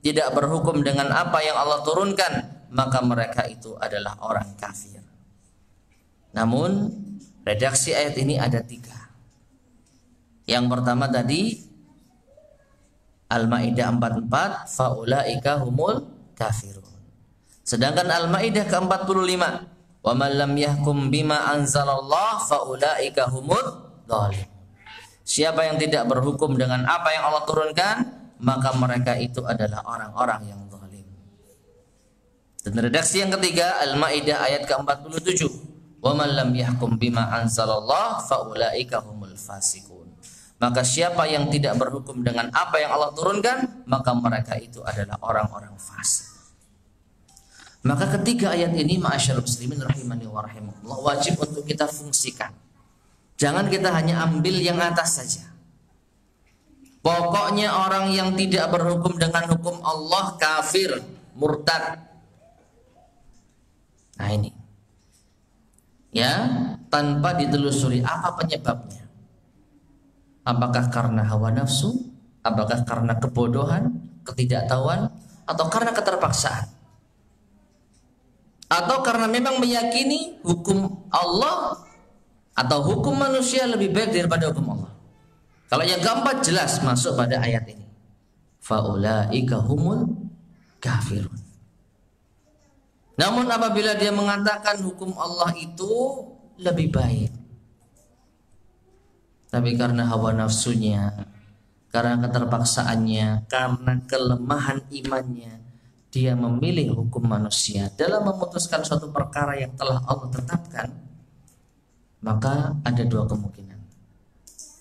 tidak berhukum dengan apa yang Allah turunkan, maka mereka itu adalah orang kafir. Namun redaksi ayat ini ada 3. Yang pertama tadi Al-Maidah 44, faulaika humul kafirun. Sedangkan Al-Maidah ke-45, wa man lam yahkum bima anzalallah faulaika humul dzalimun. Siapa yang tidak berhukum dengan apa yang Allah turunkan, maka mereka itu adalah orang-orang yang zalim. Dan redaksi yang ketiga Al-Maidah ayat ke-47, wa man lam yahkum bima anzalallah faulaika humul fasiqun. Maka siapa yang tidak berhukum dengan apa yang Allah turunkan, maka mereka itu adalah orang-orang fasik. Maka ketiga ayat ini ma'asyarul muslimin rahimani wa rahimakumullah wajib untuk kita fungsikan. Jangan kita hanya ambil yang atas saja. Pokoknya orang yang tidak berhukum dengan hukum Allah kafir, murtad. Nah ini. Ya, tanpa ditelusuri apa penyebabnya. Apakah karena hawa nafsu? Apakah karena kebodohan, ketidaktahuan, atau karena keterpaksaan? Atau karena memang meyakini hukum Allah atau hukum manusia lebih baik daripada hukum Allah? Kalau yang keempat jelas masuk pada ayat ini. Faulaika humul kafirun. Namun apabila dia mengatakan hukum Allah itu lebih baik, tapi karena hawa nafsunya, karena keterpaksaannya, karena kelemahan imannya, dia memilih hukum manusia dalam memutuskan suatu perkara yang telah Allah tetapkan, maka ada 2 kemungkinan.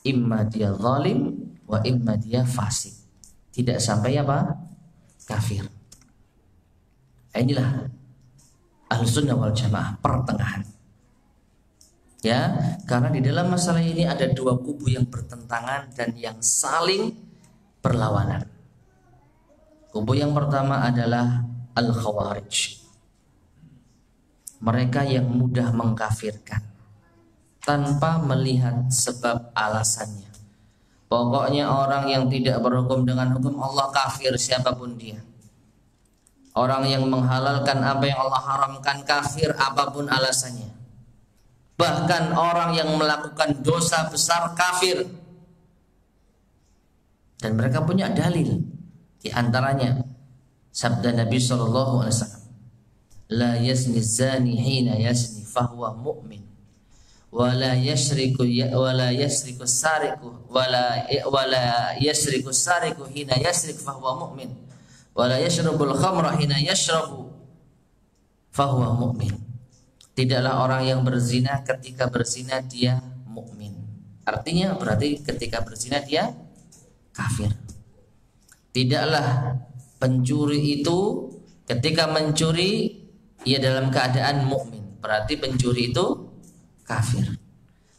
Imma dia zalim wa imma dia fasik. Tidak sampai apa? Kafir. Inilah Ahlussunnah wal Jamaah, pertengahan. Ya, karena di dalam masalah ini ada 2 kubu yang bertentangan dan yang saling berlawanan. Kubu yang pertama adalah Al-Khawarij. Mereka yang mudah mengkafirkan tanpa melihat sebab alasannya. Pokoknya orang yang tidak berhukum dengan hukum Allah kafir siapapun dia. Orang yang menghalalkan apa yang Allah haramkan kafir apapun alasannya. Bahkan orang yang melakukan dosa besar kafir. Dan mereka punya dalil. Di antaranya sabda Nabi sallallahu alaihi wasallam, "La yazni zani hina yazni fahuwa mu'min, wa la yashriku sariqu wa la yashriku sariqu hina yashrik fahuwa mu'min, wa la yashrabul khamra hina yashrabu fahuwa mu'min." Tidaklah orang yang berzina ketika berzina dia mukmin. Artinya berarti ketika berzina dia kafir. Tidaklah pencuri itu ketika mencuri ia dalam keadaan mukmin. Berarti pencuri itu kafir.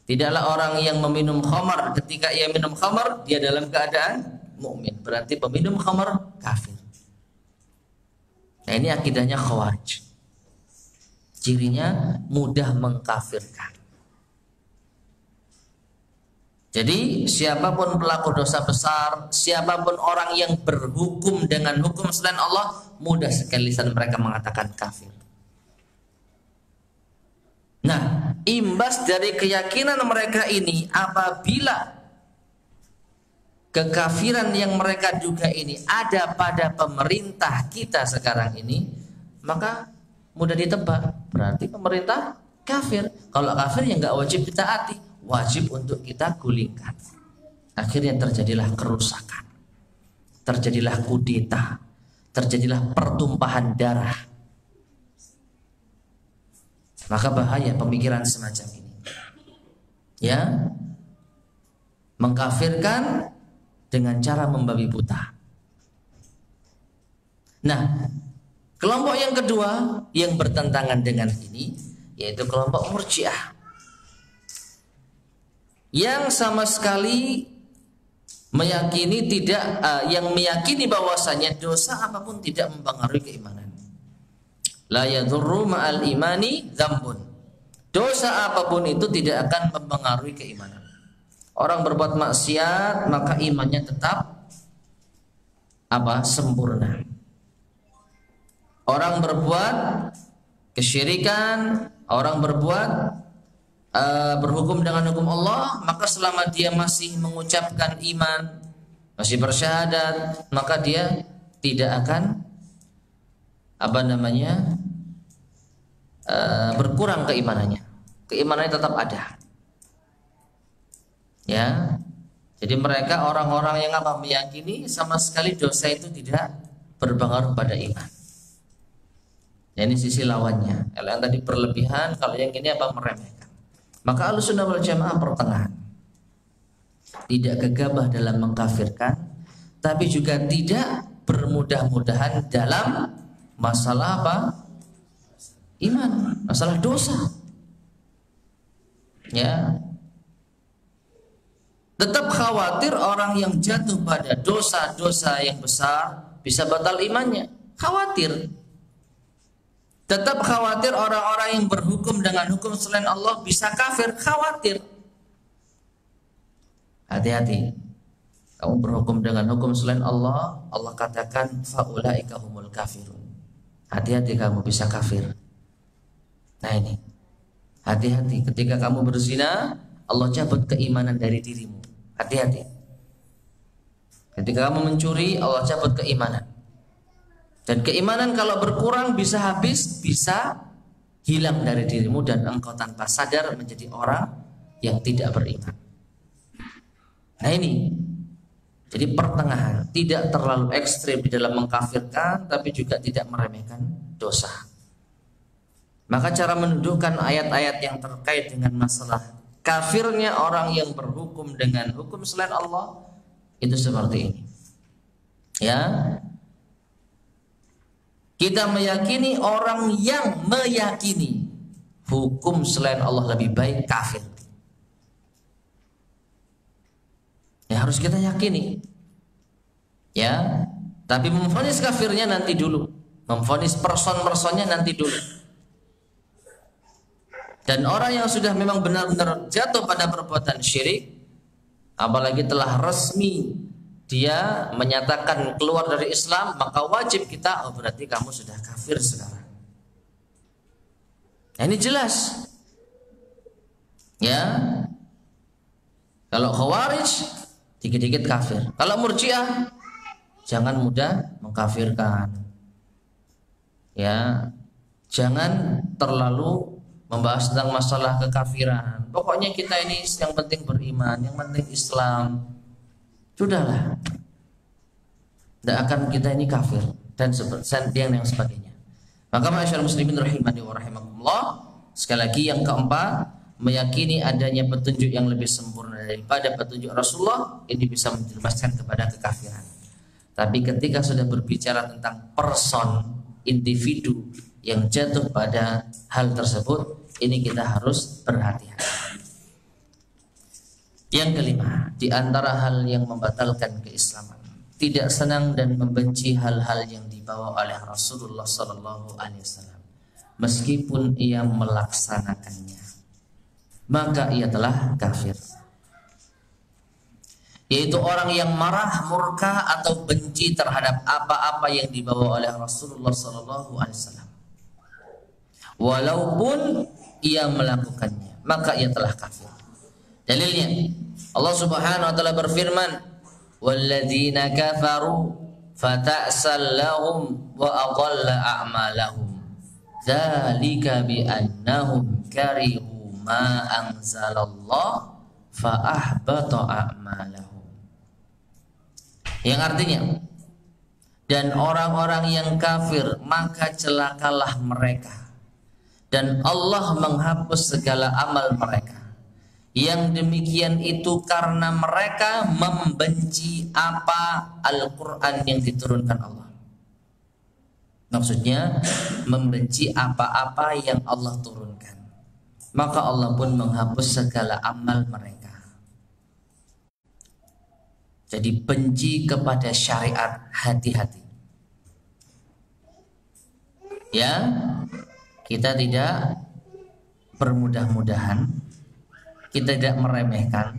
Tidaklah orang yang meminum khamar ketika ia minum khamar dia dalam keadaan mukmin. Berarti peminum khamar kafir. Nah, ini akidahnya Khawarij. Cirinya mudah mengkafirkan. Jadi siapapun pelaku dosa besar, siapapun orang yang berhukum dengan hukum selain Allah, mudah sekali lisan mereka mengatakan kafir. Nah, imbas dari keyakinan mereka ini, apabila kekafiran yang mereka duga ini ada pada pemerintah kita sekarang ini, maka mudah ditebak, berarti pemerintah kafir. Kalau kafir ya nggak wajib kita taati, wajib untuk kita gulingkan. Akhirnya terjadilah kerusakan, terjadilah kudeta, terjadilah pertumpahan darah. Maka bahaya pemikiran semacam ini, ya, mengkafirkan dengan cara membabi buta. Nah, kelompok yang kedua yang bertentangan dengan ini yaitu kelompok Murji'ah, yang sama sekali meyakini yang meyakini bahwasanya dosa apapun tidak mempengaruhi keimanan. La yadurru ma'al imani dzambun. Dosa apapun itu tidak akan mempengaruhi keimanan. Orang berbuat maksiat maka imannya tetap sempurna. Orang berbuat kesyirikan, orang berbuat berhukum dengan hukum Allah, maka selama dia masih mengucapkan iman, masih bersyahadat, maka dia tidak akan berkurang keimanannya. Keimanannya tetap ada. Ya. Jadi mereka orang-orang yang meyakini sama sekali dosa itu tidak berpengaruh pada iman. Ya, ini sisi lawannya. Kalau yang tadi berlebihan, kalau yang ini meremehkan. Maka Ahlussunnah wal Jamaah pertengahan. Tidak gegabah dalam mengkafirkan, tapi juga tidak bermudah-mudahan dalam masalah iman, masalah dosa. Ya. Tetap khawatir orang yang jatuh pada dosa-dosa yang besar bisa batal imannya. Khawatir. Tetap khawatir orang-orang yang berhukum dengan hukum selain Allah bisa kafir. Khawatir. Hati-hati. Kamu berhukum dengan hukum selain Allah, Allah katakan faulaika humul kafirun. Hati-hati kamu bisa kafir. Nah ini, hati-hati ketika kamu berzina, Allah cabut keimanan dari dirimu. Hati-hati. Ketika kamu mencuri, Allah cabut keimanan. Dan keimanan kalau berkurang bisa habis, bisa hilang dari dirimu, dan engkau tanpa sadar menjadi orang yang tidak beriman. Nah ini, jadi pertengahan, tidak terlalu ekstrim di dalam mengkafirkan, tapi juga tidak meremehkan dosa. Maka cara menuduhkan ayat-ayat yang terkait dengan masalah kafirnya orang yang berhukum dengan hukum selain Allah itu seperti ini. Ya, kita meyakini orang yang meyakini hukum selain Allah lebih baik kafir. Ya harus kita yakini. Ya, tapi memvonis kafirnya nanti dulu. Memvonis person-personnya nanti dulu. Dan orang yang sudah memang benar-benar jatuh pada perbuatan syirik, apalagi telah resmi dia menyatakan keluar dari Islam, maka wajib kita, berarti kamu sudah kafir sekarang. Nah, ini jelas. Ya. Kalau Khawarij dikit-dikit kafir. Kalau Murji'ah jangan mudah mengkafirkan. Ya. Jangan terlalu membahas tentang masalah kekafiran. Pokoknya kita ini yang penting beriman, yang penting Islam. Sudahlah. Tidak akan kita ini kafir dan yang sebagainya. Maka ma'asyiral muslimin rahimani wa rahimakumullah, sekali lagi yang keempat, meyakini adanya petunjuk yang lebih sempurna daripada petunjuk Rasulullah, ini bisa menjelaskan kepada kekafiran. Tapi ketika sudah berbicara tentang person, individu yang jatuh pada hal tersebut, ini kita harus berhati-hati. Yang kelima, di antara hal yang membatalkan keislaman, tidak senang dan membenci hal-hal yang dibawa oleh Rasulullah sallallahu alaihi wasallam, meskipun ia melaksanakannya, maka ia telah kafir. yaitu orang yang marah, murka atau benci terhadap apa-apa yang dibawa oleh Rasulullah SAW, walaupun ia melakukannya, maka ia telah kafir. Dalilnya Allah Subhanahu wa taala berfirman, "Walladzina kafaru fata'sal lahum wa adalla a'malahum. Dzalika bi annahum karihu ma anzalallah fa ahbata a'malahum." Yang artinya, dan orang-orang yang kafir maka celakalah mereka, dan Allah menghapus segala amal mereka. Yang demikian itu karena mereka membenci apa Al-Quran yang diturunkan Allah. Maksudnya membenci apa-apa yang Allah turunkan, maka Allah pun menghapus segala amal mereka. Jadi benci kepada syariat, hati-hati ya, kita tidak bermudah-mudahan, kita tidak meremehkan,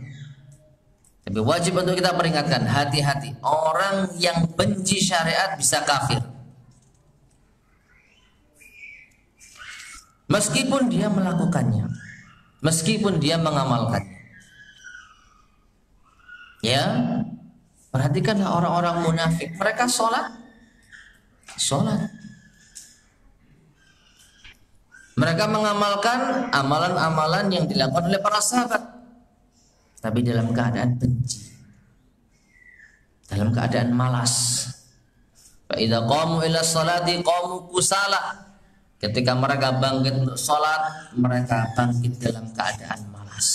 tapi wajib untuk kita peringatkan, hati-hati. Orang yang benci syariat bisa kafir, meskipun dia melakukannya, meskipun dia mengamalkannya. Ya, perhatikanlah orang-orang munafik, mereka sholat, mereka mengamalkan amalan-amalan yang dilakukan oleh para sahabat, tapi dalam keadaan benci, dalam keadaan malas. Fa idza qamu ila sholati qamu kusala. Ketika mereka bangkit untuk sholat, mereka bangkit dalam keadaan malas.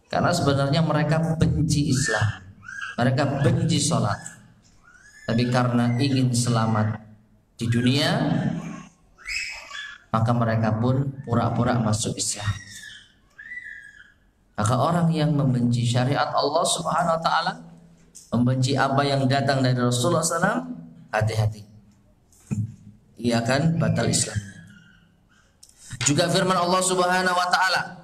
Karena sebenarnya mereka benci Islam, mereka benci sholat, tapi karena ingin selamat di dunia, maka mereka pun pura-pura masuk Islam. Maka orang yang membenci syariat Allah Subhanahu wa taala, membenci apa yang datang dari Rasulullah SAW, hati-hati, ia akan batal Islamnya. Juga firman Allah Subhanahu wa taala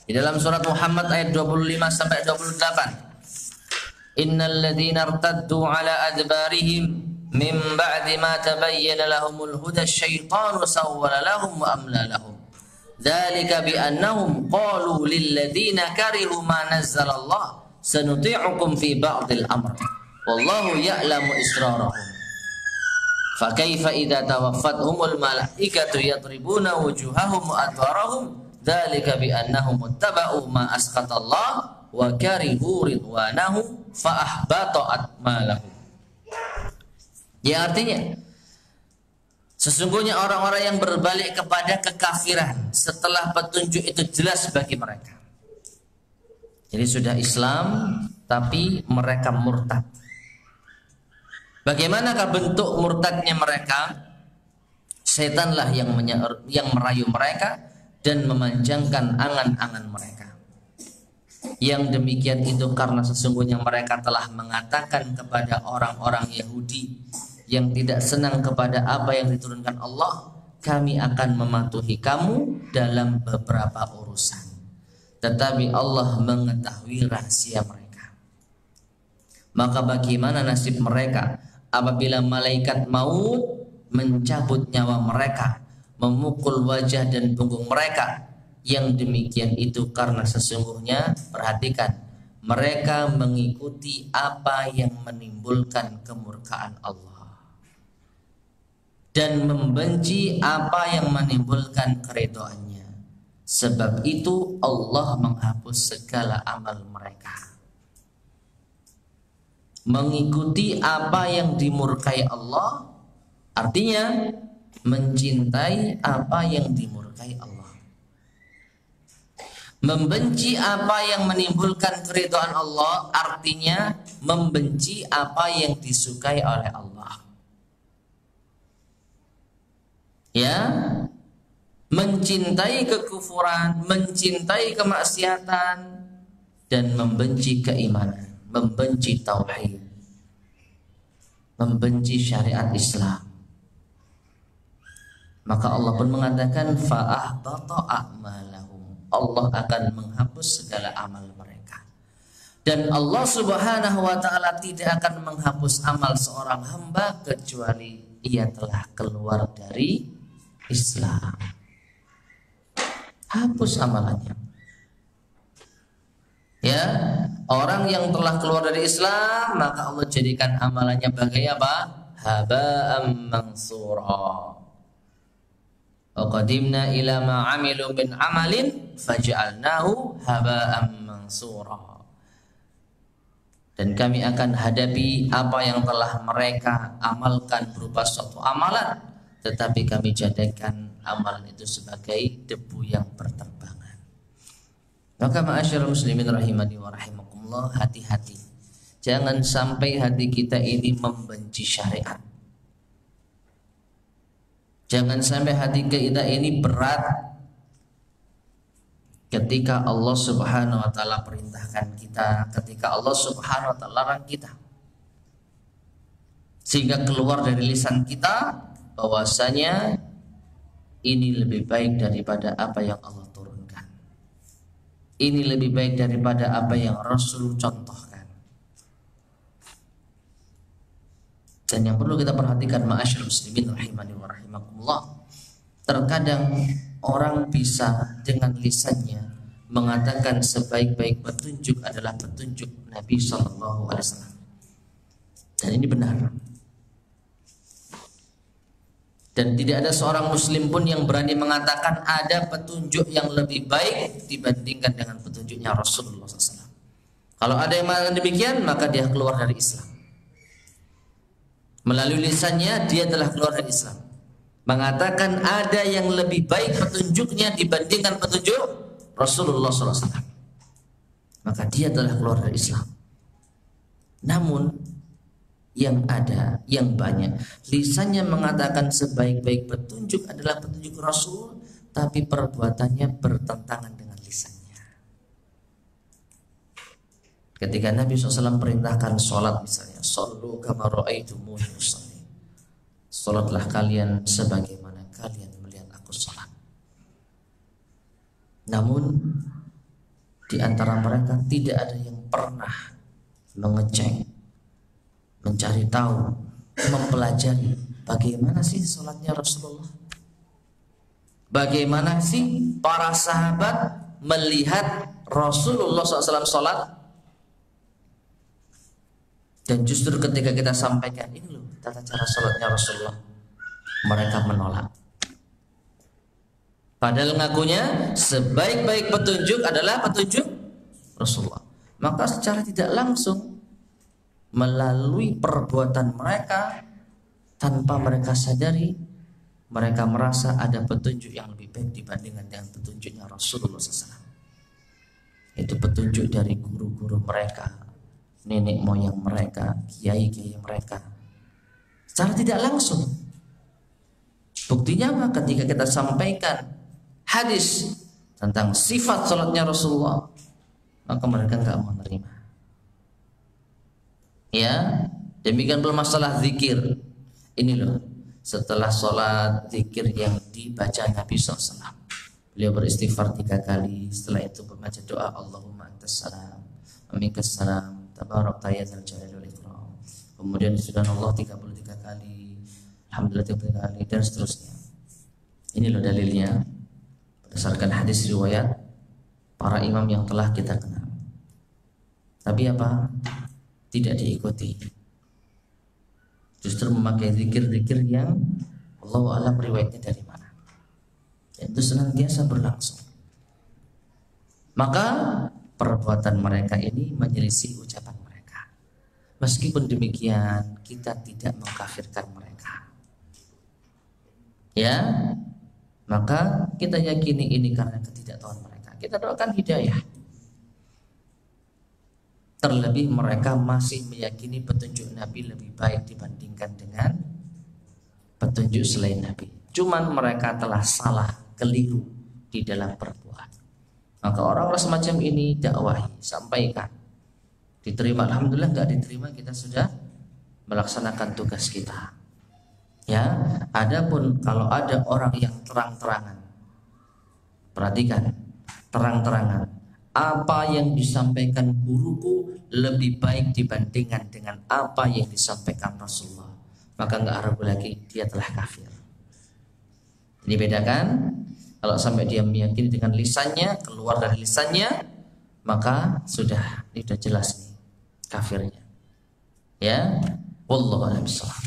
di dalam surat Muhammad ayat 25 sampai 28, innal ladzina irtaddu ala adbarihim min ba'di ma tabayyana lahumul huda syaitanu sawwala lahum wa amla lahum dzalika bi annahum qalu lil ladzina karihu ma nazzalallah sanuti'ukum fi ba'dil amr wallahu ya'lamu israrahum fa kaifa idza tawaffathumul malaikatu yadribuna wujuhahum wa adbarahum dzalika bi annahum ittaba'u ma asqatallah wa karihu ridwanahu fa ahbata a'malahum. Ya, artinya sesungguhnya orang-orang yang berbalik kepada kekafiran setelah petunjuk itu jelas bagi mereka. Jadi sudah Islam tapi mereka murtad. Bagaimanakah bentuk murtadnya mereka? Setanlah yang merayu mereka dan memanjangkan angan-angan mereka. Yang demikian itu karena sesungguhnya mereka telah mengatakan kepada orang-orang Yahudi yang tidak senang kepada apa yang diturunkan Allah, kami akan mematuhi kamu dalam beberapa urusan, tetapi Allah mengetahui rahasia mereka. Maka bagaimana nasib mereka apabila malaikat maut mencabut nyawa mereka, memukul wajah dan punggung mereka? Yang demikian itu karena sesungguhnya, perhatikan, mereka mengikuti apa yang menimbulkan kemurkaan Allah dan membenci apa yang menimbulkan keridhaannya. Sebab itu Allah menghapus segala amal mereka. Mengikuti apa yang dimurkai Allah artinya mencintai apa yang dimurkai Allah. Membenci apa yang menimbulkan keridhaan Allah artinya membenci apa yang disukai oleh Allah. Ya, mencintai kekufuran, mencintai kemaksiatan, dan membenci keimanan, membenci tauhid, membenci syariat Islam. Maka Allah pun mengatakan fa'ahbata a'malahum, Allah akan menghapus segala amal mereka. Dan Allah Subhanahu wa taala tidak akan menghapus amal seorang hamba kecuali ia telah keluar dari Islam. Hapus amalannya. Ya, orang yang telah keluar dari Islam maka Allah jadikan amalannya bagai apa? Haba'am mansura. Wa qadimna ila ma 'amilu min 'amalin faj'alnahu haba'am mansura. Dan kami akan hadapi apa yang telah mereka amalkan berupa suatu amalan, tetapi kami jadikan amalan itu sebagai debu yang berterbangan. Maka ma'asyiral muslimin rahimani wa rahimakumullah, hati-hati. Jangan sampai hati kita ini membenci syariat. Jangan sampai hati kita ini berat ketika Allah Subhanahu wa taala perintahkan kita, ketika Allah Subhanahu wa taala larang kita. Sehingga keluar dari lisan kita bahwasanya ini lebih baik daripada apa yang Allah turunkan. Ini lebih baik daripada apa yang Rasul contohkan. Dan yang perlu kita perhatikan ma'asyiral muslimin rahimani wa rahimakumullah, terkadang orang bisa dengan lisannya mengatakan sebaik-baik petunjuk adalah petunjuk Nabi Sallallahu Alaihi Wasallam, dan ini benar. Dan tidak ada seorang muslim pun yang berani mengatakan ada petunjuk yang lebih baik dibandingkan dengan petunjuknya Rasulullah SAW. Kalau ada yang mengatakan demikian, maka dia keluar dari Islam. Melalui lisannya dia telah keluar dari Islam, mengatakan ada yang lebih baik petunjuknya dibandingkan petunjuk Rasulullah SAW, maka dia telah keluar dari Islam. Namun yang ada, yang banyak, lisannya mengatakan sebaik-baik petunjuk adalah petunjuk Rasul, tapi perbuatannya bertentangan dengan lisannya. Ketika Nabi SAW perintahkan sholat misalnya, "Shollu kama ra'aitumuni usolli." Sholatlah kalian sebagaimana kalian melihat aku sholat. Namun di antara mereka tidak ada yang pernah mengecek, mencari tahu, mempelajari bagaimana sih sholatnya Rasulullah. Bagaimana sih para sahabat melihat Rasulullah SAW sholat. Dan justru ketika kita sampaikan ini loh tata cara sholatnya Rasulullah, mereka menolak. Padahal ngakunya sebaik-baik petunjuk adalah petunjuk Rasulullah. Maka secara tidak langsung melalui perbuatan mereka, tanpa mereka sadari, mereka merasa ada petunjuk yang lebih baik dibandingkan dengan petunjuknya Rasulullah SAW. Itu petunjuk dari guru-guru mereka, nenek moyang mereka, kiai-kiai mereka. Secara tidak langsung. Buktinya apa? Ketika kita sampaikan hadis tentang sifat sholatnya Rasulullah, maka mereka nggak mau menerima. Ya, demikian pula masalah zikir. Ini loh, setelah sholat zikir yang dibaca Nabi SAW, beliau beristighfar 3 kali. Setelah itu membaca doa Allahumma antas salam wa minkas salam tabarak ya dzal jalali wal ikram. Kemudian subhanallah 33 kali, alhamdulillah 33 kali, dan seterusnya. Ini loh dalilnya berdasarkan hadis riwayat para imam yang telah kita kenal. Tapi apa? Tidak diikuti. Justru memakai zikir-zikir yang Allah alam riwayatnya dari mana. Dan itu senantiasa berlangsung. Maka perbuatan mereka ini menyelisih ucapan mereka. Meskipun demikian, kita tidak mengkafirkan mereka. Ya, maka kita yakini ini karena ketidaktahuan mereka. Kita doakan hidayah. Terlebih mereka masih meyakini petunjuk Nabi lebih baik dibandingkan dengan petunjuk selain Nabi. Cuman mereka telah salah, keliru di dalam perbuatan. Maka orang-orang semacam ini dakwahi, sampaikan. Diterima, alhamdulillah. Enggak diterima, kita sudah melaksanakan tugas kita. Ya, adapun kalau ada orang yang terang-terangan, perhatikan, terang-terangan apa yang disampaikan guruku lebih baik dibandingkan dengan apa yang disampaikan Rasulullah, maka nggak ragu lagi dia telah kafir. Jadi bedakan, kalau sampai dia meyakini dengan lisannya, keluar dari lisannya, maka sudah, ini sudah jelas nih kafirnya. Ya, wallahu a'lam bishawab.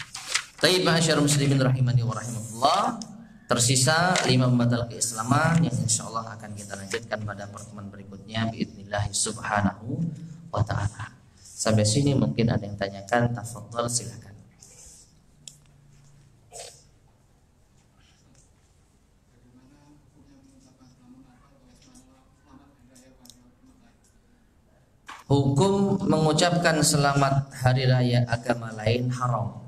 Taib ma'asyarul muslimin rahimani wa rahimakumullah. Tersisa 5 pembatal keislaman yang insyaallah akan kita lanjutkan pada pertemuan berikutnya biidznillah subhanahu wa ta'ala. Sampai sini mungkin ada yang tanyakan, tafadhol silakan. Hukum mengucapkan selamat hari raya agama lain haram.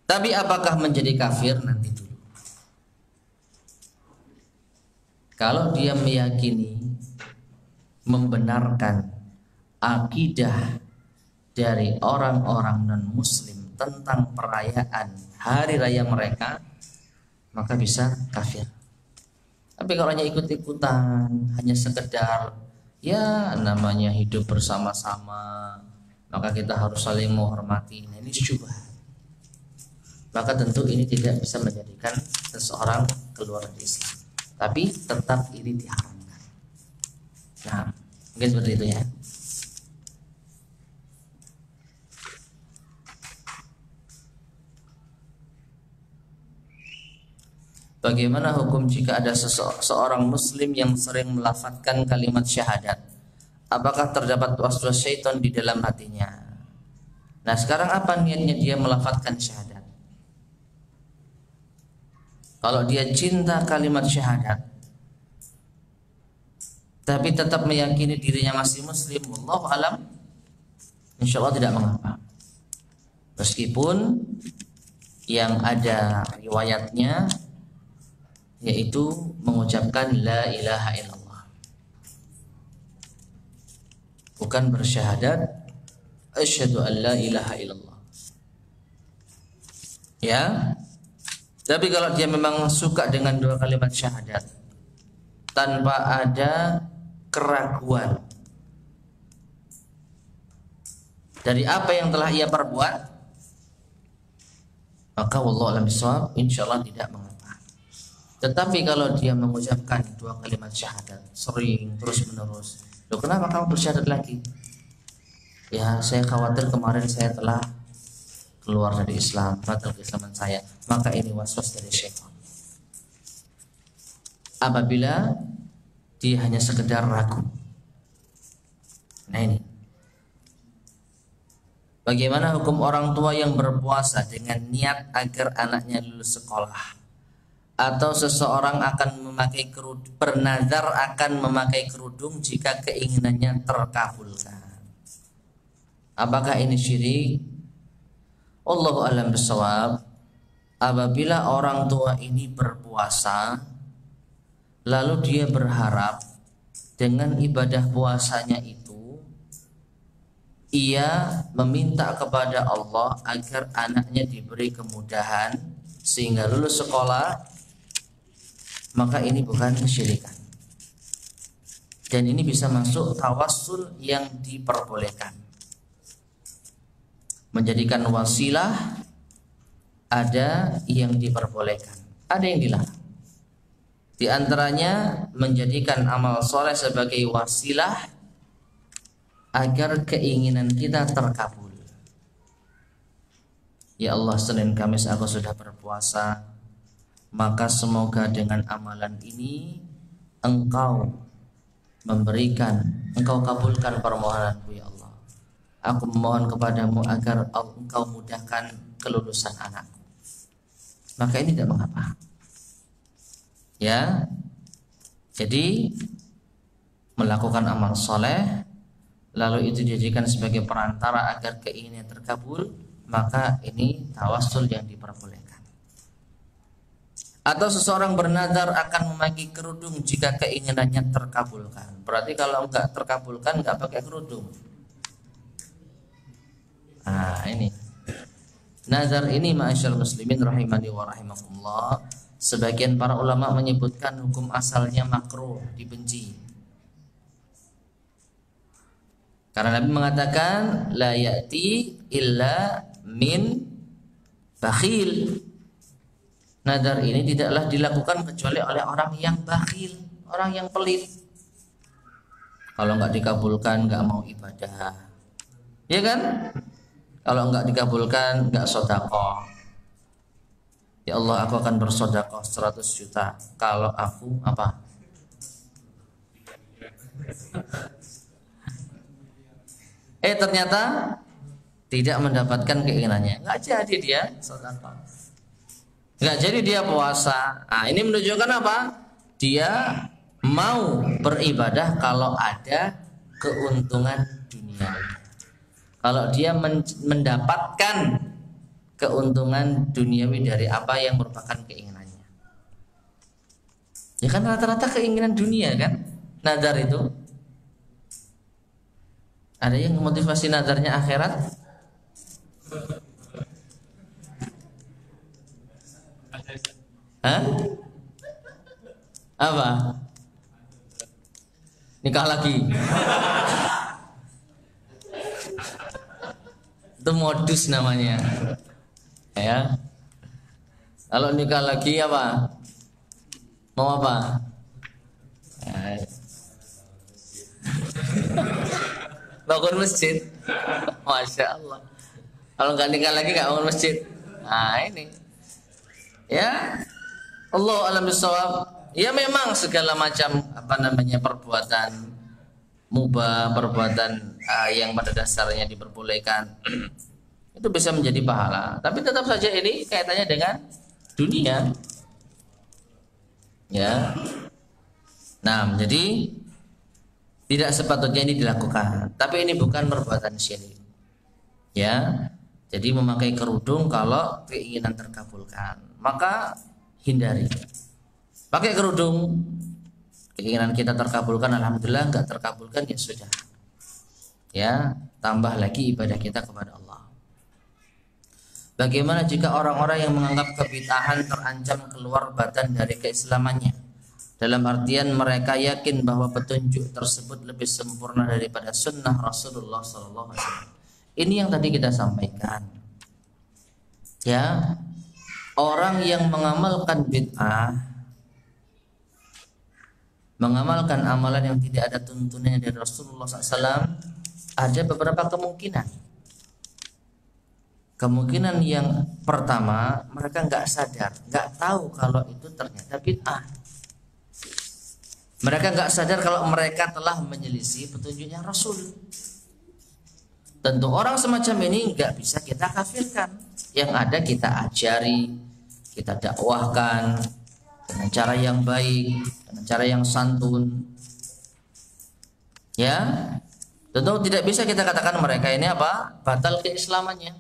Tapi apakah menjadi kafir nanti dulu. Kalau dia meyakini, membenarkan akidah dari orang-orang non-muslim tentang perayaan hari raya mereka, maka bisa kafir. Tapi kalau hanya ikut-ikutan, hanya sekedar ya namanya hidup bersama-sama, maka kita harus saling menghormati. Nah, ini syubhat. Maka tentu ini tidak bisa menjadikan seseorang keluar dari Islam, tapi tetap ini diharamkan. Nah, mungkin seperti itu ya. Bagaimana hukum jika ada seorang muslim yang sering melafadzkan kalimat syahadat? Apakah terdapat waswas syaitan di dalam hatinya? Nah, sekarang apa niatnya dia melafadzkan syahadat? Kalau dia cinta kalimat syahadat tapi tetap meyakini dirinya masih muslim, wallahu alam, insyaallah tidak mengapa. Meskipun yang ada riwayatnya yaitu mengucapkan la ilaha illallah, bukan bersyahadat asyhadu an la ilaha illallah. Ya. Tapi kalau dia memang suka dengan dua kalimat syahadat tanpa ada keraguan dari apa yang telah ia perbuat, maka wallahu a'lam bishawab, insyaallah tidak mengapa. Tetapi kalau dia mengucapkan dua kalimat syahadat sering terus menerus, loh kenapa kamu bersyahadat lagi? Ya, saya khawatir kemarin saya telah keluar dari Islam, batal keislaman saya, maka ini waswas dari syaitan. Apabila dia hanya sekedar ragu. Nah ini, bagaimana hukum orang tua yang berpuasa dengan niat agar anaknya lulus sekolah, atau seseorang akan memakai kerudung, bernazar akan memakai kerudung jika keinginannya terkabulkan? Apakah ini syirik? Allahu a'lam bishawab. Apabila orang tua ini berpuasa lalu dia berharap dengan ibadah puasanya itu ia meminta kepada Allah agar anaknya diberi kemudahan sehingga lulus sekolah, maka ini bukan kesyirikan. Dan ini bisa masuk tawassul yang diperbolehkan. Menjadikan wasilah ada yang diperbolehkan, ada yang dilarang. Di antaranya menjadikan amal soleh sebagai wasilah agar keinginan kita terkabul. Ya Allah, Senin Kamis aku sudah berpuasa, maka semoga dengan amalan ini Engkau memberikan, Engkau kabulkan permohonanku ya Allah. Aku memohon kepadamu agar Engkau mudahkan kelulusan anakku. Maka ini tidak mengapa. Ya, jadi melakukan amal soleh lalu itu dijadikan sebagai perantara agar keinginan terkabul, maka ini tawassul yang diperbolehkan. Atau seseorang bernazar akan memakai kerudung jika keinginannya terkabulkan. Berarti kalau enggak terkabulkan enggak pakai kerudung. Nah ini nazar ini ma'asyal muslimin rahimani wa rahimakumullah sebagian para ulama menyebutkan hukum asalnya makruh, dibenci. Karena Nabi mengatakan la ya'ti illa min bakhil. Nadar ini tidaklah dilakukan kecuali oleh orang yang bakhil, orang yang pelit. Kalau nggak dikabulkan nggak mau ibadah, ya kan? Kalau nggak dikabulkan nggak sedekah. Ya Allah, aku akan bersedekah 100 juta kalau aku apa? Ternyata tidak mendapatkan keinginannya, nggak jadi dia sedekah, nggak jadi dia puasa. Nah, ini menunjukkan apa? Dia mau beribadah kalau ada keuntungan dunia. Kalau dia mendapatkan keuntungan duniawi dari apa yang merupakan keinginannya. Ya kan rata-rata keinginan dunia kan, nadar itu. Ada yang motivasi nadarnya akhirat? Hah? Apa? Nikah lagi. Itu modus namanya. Ya. Kalau nikah lagi apa? Mau apa? Bangun masjid. Masya Allah. Kalau nggak nikah lagi nggak bangun masjid. Nah ini. Ya. Allah alam bisawab. Ya memang segala macam perbuatan mubah, perbuatan yang pada dasarnya diperbolehkan itu bisa menjadi pahala. Tapi tetap saja ini kaitannya dengan dunia. Ya. Nah, jadi tidak sepatutnya ini dilakukan. Tapi ini bukan perbuatan syirik. Ya. Jadi memakai kerudung kalau keinginan terkabulkan, maka hindari. Pakai kerudung, keinginan kita terkabulkan, alhamdulillah. Enggak terkabulkan, ya sudah. Ya, tambah lagi ibadah kita kepada Allah. Bagaimana jika orang-orang yang menganggap kebid'ahan terancam keluar badan dari keislamannya? Dalam artian mereka yakin bahwa petunjuk tersebut lebih sempurna daripada sunnah Rasulullah SAW. Ini yang tadi kita sampaikan. Ya, orang yang mengamalkan bid'ah, mengamalkan amalan yang tidak ada tuntunannya dari Rasulullah SAW, ada beberapa kemungkinan. Kemungkinan yang pertama, mereka nggak sadar, nggak tahu kalau itu ternyata bid'ah. Mereka nggak sadar kalau mereka telah menyelisih petunjuknya Rasul. Tentu orang semacam ini nggak bisa kita kafirkan. Yang ada kita ajari, kita dakwahkan dengan cara yang baik, dengan cara yang santun. Ya, tentu tidak bisa kita katakan mereka ini apa? Batal keislamannya.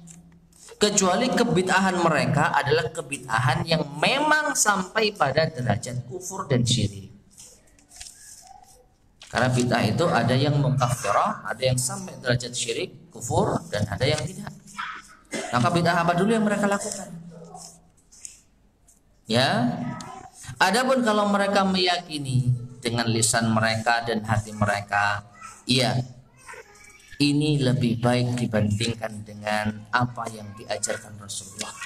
Kecuali kebid'ahan mereka adalah kebid'ahan yang memang sampai pada derajat kufur dan syirik. Karena bid'ah itu ada yang mengkafirah, ada yang sampai derajat syirik, kufur, dan ada yang tidak. Maka bid'ah apa dulu yang mereka lakukan? Ya. Adapun kalau mereka meyakini dengan lisan mereka dan hati mereka, iya, ini lebih baik dibandingkan dengan apa yang diajarkan Rasulullah.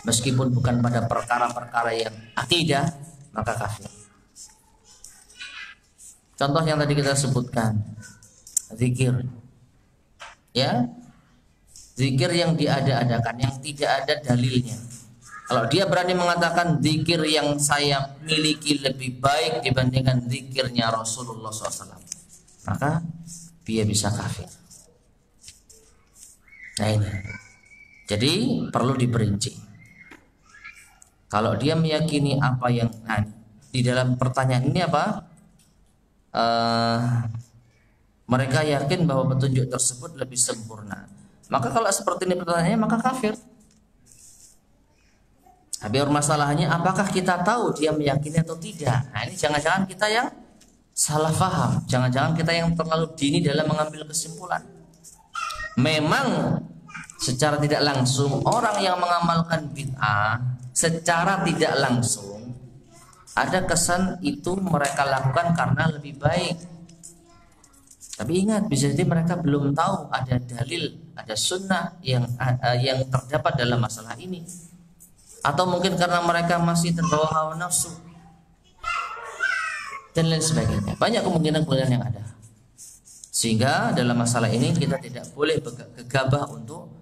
Meskipun bukan pada perkara-perkara yang akidah, maka kafir. Contoh yang tadi kita sebutkan, zikir. Ya. Zikir yang diada-adakan, yang tidak ada dalilnya. Kalau dia berani mengatakan zikir yang saya miliki lebih baik dibandingkan zikirnya Rasulullah SAW, maka dia bisa kafir. Nah ini, jadi perlu diperinci. Kalau dia meyakini apa yang di dalam pertanyaan ini apa? Mereka yakin bahwa petunjuk tersebut lebih sempurna. Maka kalau seperti ini pertanyaannya, maka kafir. Tapi masalahnya apakah kita tahu dia meyakini atau tidak? Nah ini jangan-jangan kita yang salah paham. Jangan-jangan kita yang terlalu dini dalam mengambil kesimpulan. Memang secara tidak langsung orang yang mengamalkan bid'ah secara tidak langsung ada kesan itu mereka lakukan karena lebih baik. Tapi ingat, bisa jadi mereka belum tahu ada dalil, ada sunnah yang terdapat dalam masalah ini. Atau mungkin karena mereka masih terbawa hawa nafsu dan lain sebagainya. Banyak kemungkinan-kemungkinan yang ada. Sehingga dalam masalah ini kita tidak boleh gegabah untuk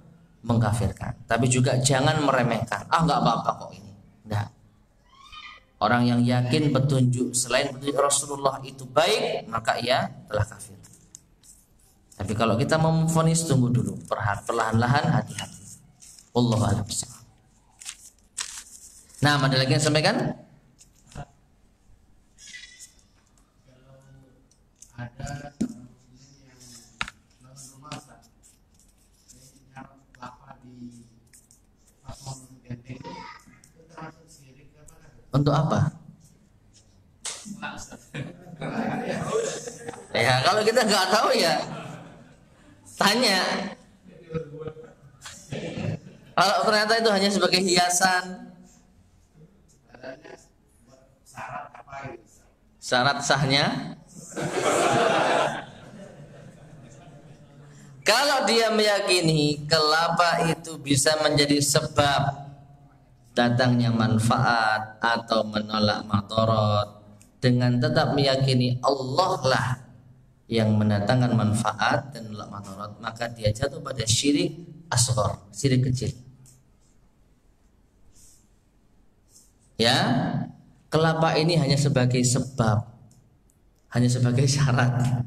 mengkafirkan. Tapi juga jangan meremehkan. Enggak apa-apa kok ini. Enggak. Orang yang yakin petunjuk selain petunjuk Rasulullah itu baik, maka ia telah kafir. Tapi kalau kita mau memvonis, tunggu dulu, perlahan-lahan, hati-hati. Wallahu a'lam bishawab. Nah, ada lagi yang sampaikan? Ada yang bangun rumah yang kelapa di platform genteng itu termasuk syirik apa? Untuk apa? Ya, kalau kita nggak tahu ya tanya. Kalau ternyata itu hanya sebagai hiasan, Syarat apa itu? syarat sahnya, kalau dia meyakini kelapa itu bisa menjadi sebab datangnya manfaat atau menolak madarat, dengan tetap meyakini Allah lah yang mendatangkan manfaat dan menolak madarat, maka dia jatuh pada syirik asghar, syirik kecil. Ya, kelapa ini hanya sebagai sebab, hanya sebagai syarat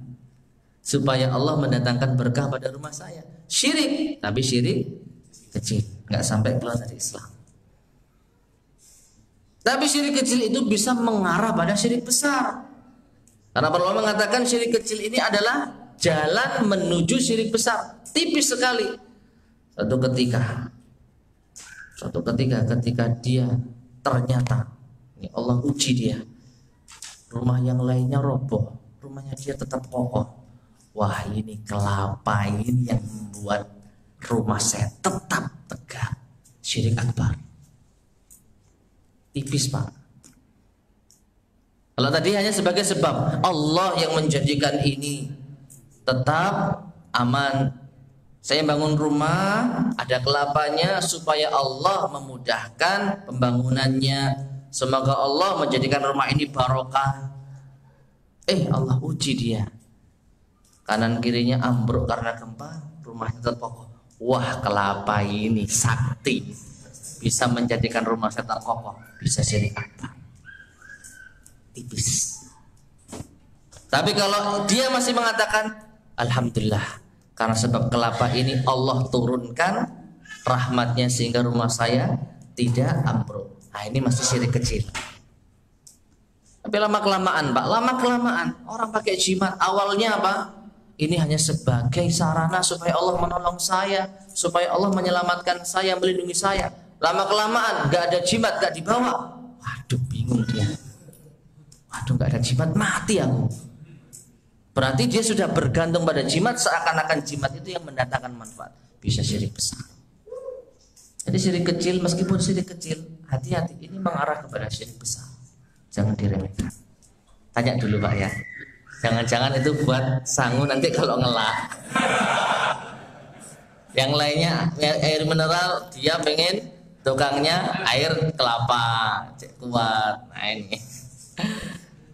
supaya Allah mendatangkan berkah pada rumah saya. Syirik, tapi syirik kecil, nggak sampai keluar dari Islam. Tapi syirik kecil itu bisa mengarah pada syirik besar. Karena para ulama mengatakan syirik kecil ini adalah jalan menuju syirik besar, tipis sekali. Suatu ketika dia ternyata ini Allah uji dia, rumah yang lainnya roboh, rumahnya dia tetap kokoh. Wah, ini kelapa ini yang membuat rumah saya tetap tegak. Syirik akbar. Tipis, Pak. Kalau tadi hanya sebagai sebab, Allah yang menjadikan ini tetap aman. Saya bangun rumah, ada kelapanya supaya Allah memudahkan pembangunannya. Semoga Allah menjadikan rumah ini barokah. Allah uji dia. Kanan kirinya ambruk karena gempa, rumahnya tetap kokoh. Wah, kelapa ini sakti, bisa menjadikan rumah saya tetap kokoh. Bisa syirik akbar. Tipis. Tapi kalau dia masih mengatakan alhamdulillah, karena sebab kelapa ini Allah turunkan rahmatnya sehingga rumah saya tidak ambruk. Nah, ini masih syirik kecil. Tapi lama kelamaan, Pak, orang pakai jimat. Awalnya apa? Ini hanya sebagai sarana supaya Allah menolong saya, supaya Allah menyelamatkan saya, melindungi saya. Lama kelamaan gak ada jimat, gak dibawa. Waduh, bingung dia. Waduh, gak ada jimat, mati aku. Berarti dia sudah bergantung pada jimat, seakan-akan jimat itu yang mendatangkan manfaat. Bisa syirik besar. Jadi syirik kecil, meskipun syirik kecil, hati-hati, ini mengarah kepada syirik besar. Jangan diremehkan. Tanya dulu, Pak, ya. Jangan-jangan itu buat sangu nanti kalau ngelak. Yang lainnya air mineral, dia pengen tukangnya air kelapa, cek kuat. Nah, ini.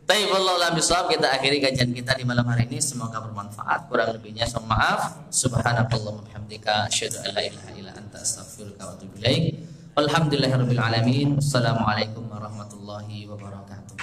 Baik, wallahu bisawab. Kita akhiri kajian kita di malam hari ini. Semoga bermanfaat. Kurang lebihnya saya maaf. Subhanakallahumma bihamdika asyhadu an la ilaha illa anta astaghfiruka wa atubu ilaik. Walhamdulillahirabbil alamin. Assalamualaikum warahmatullahi wabarakatuh.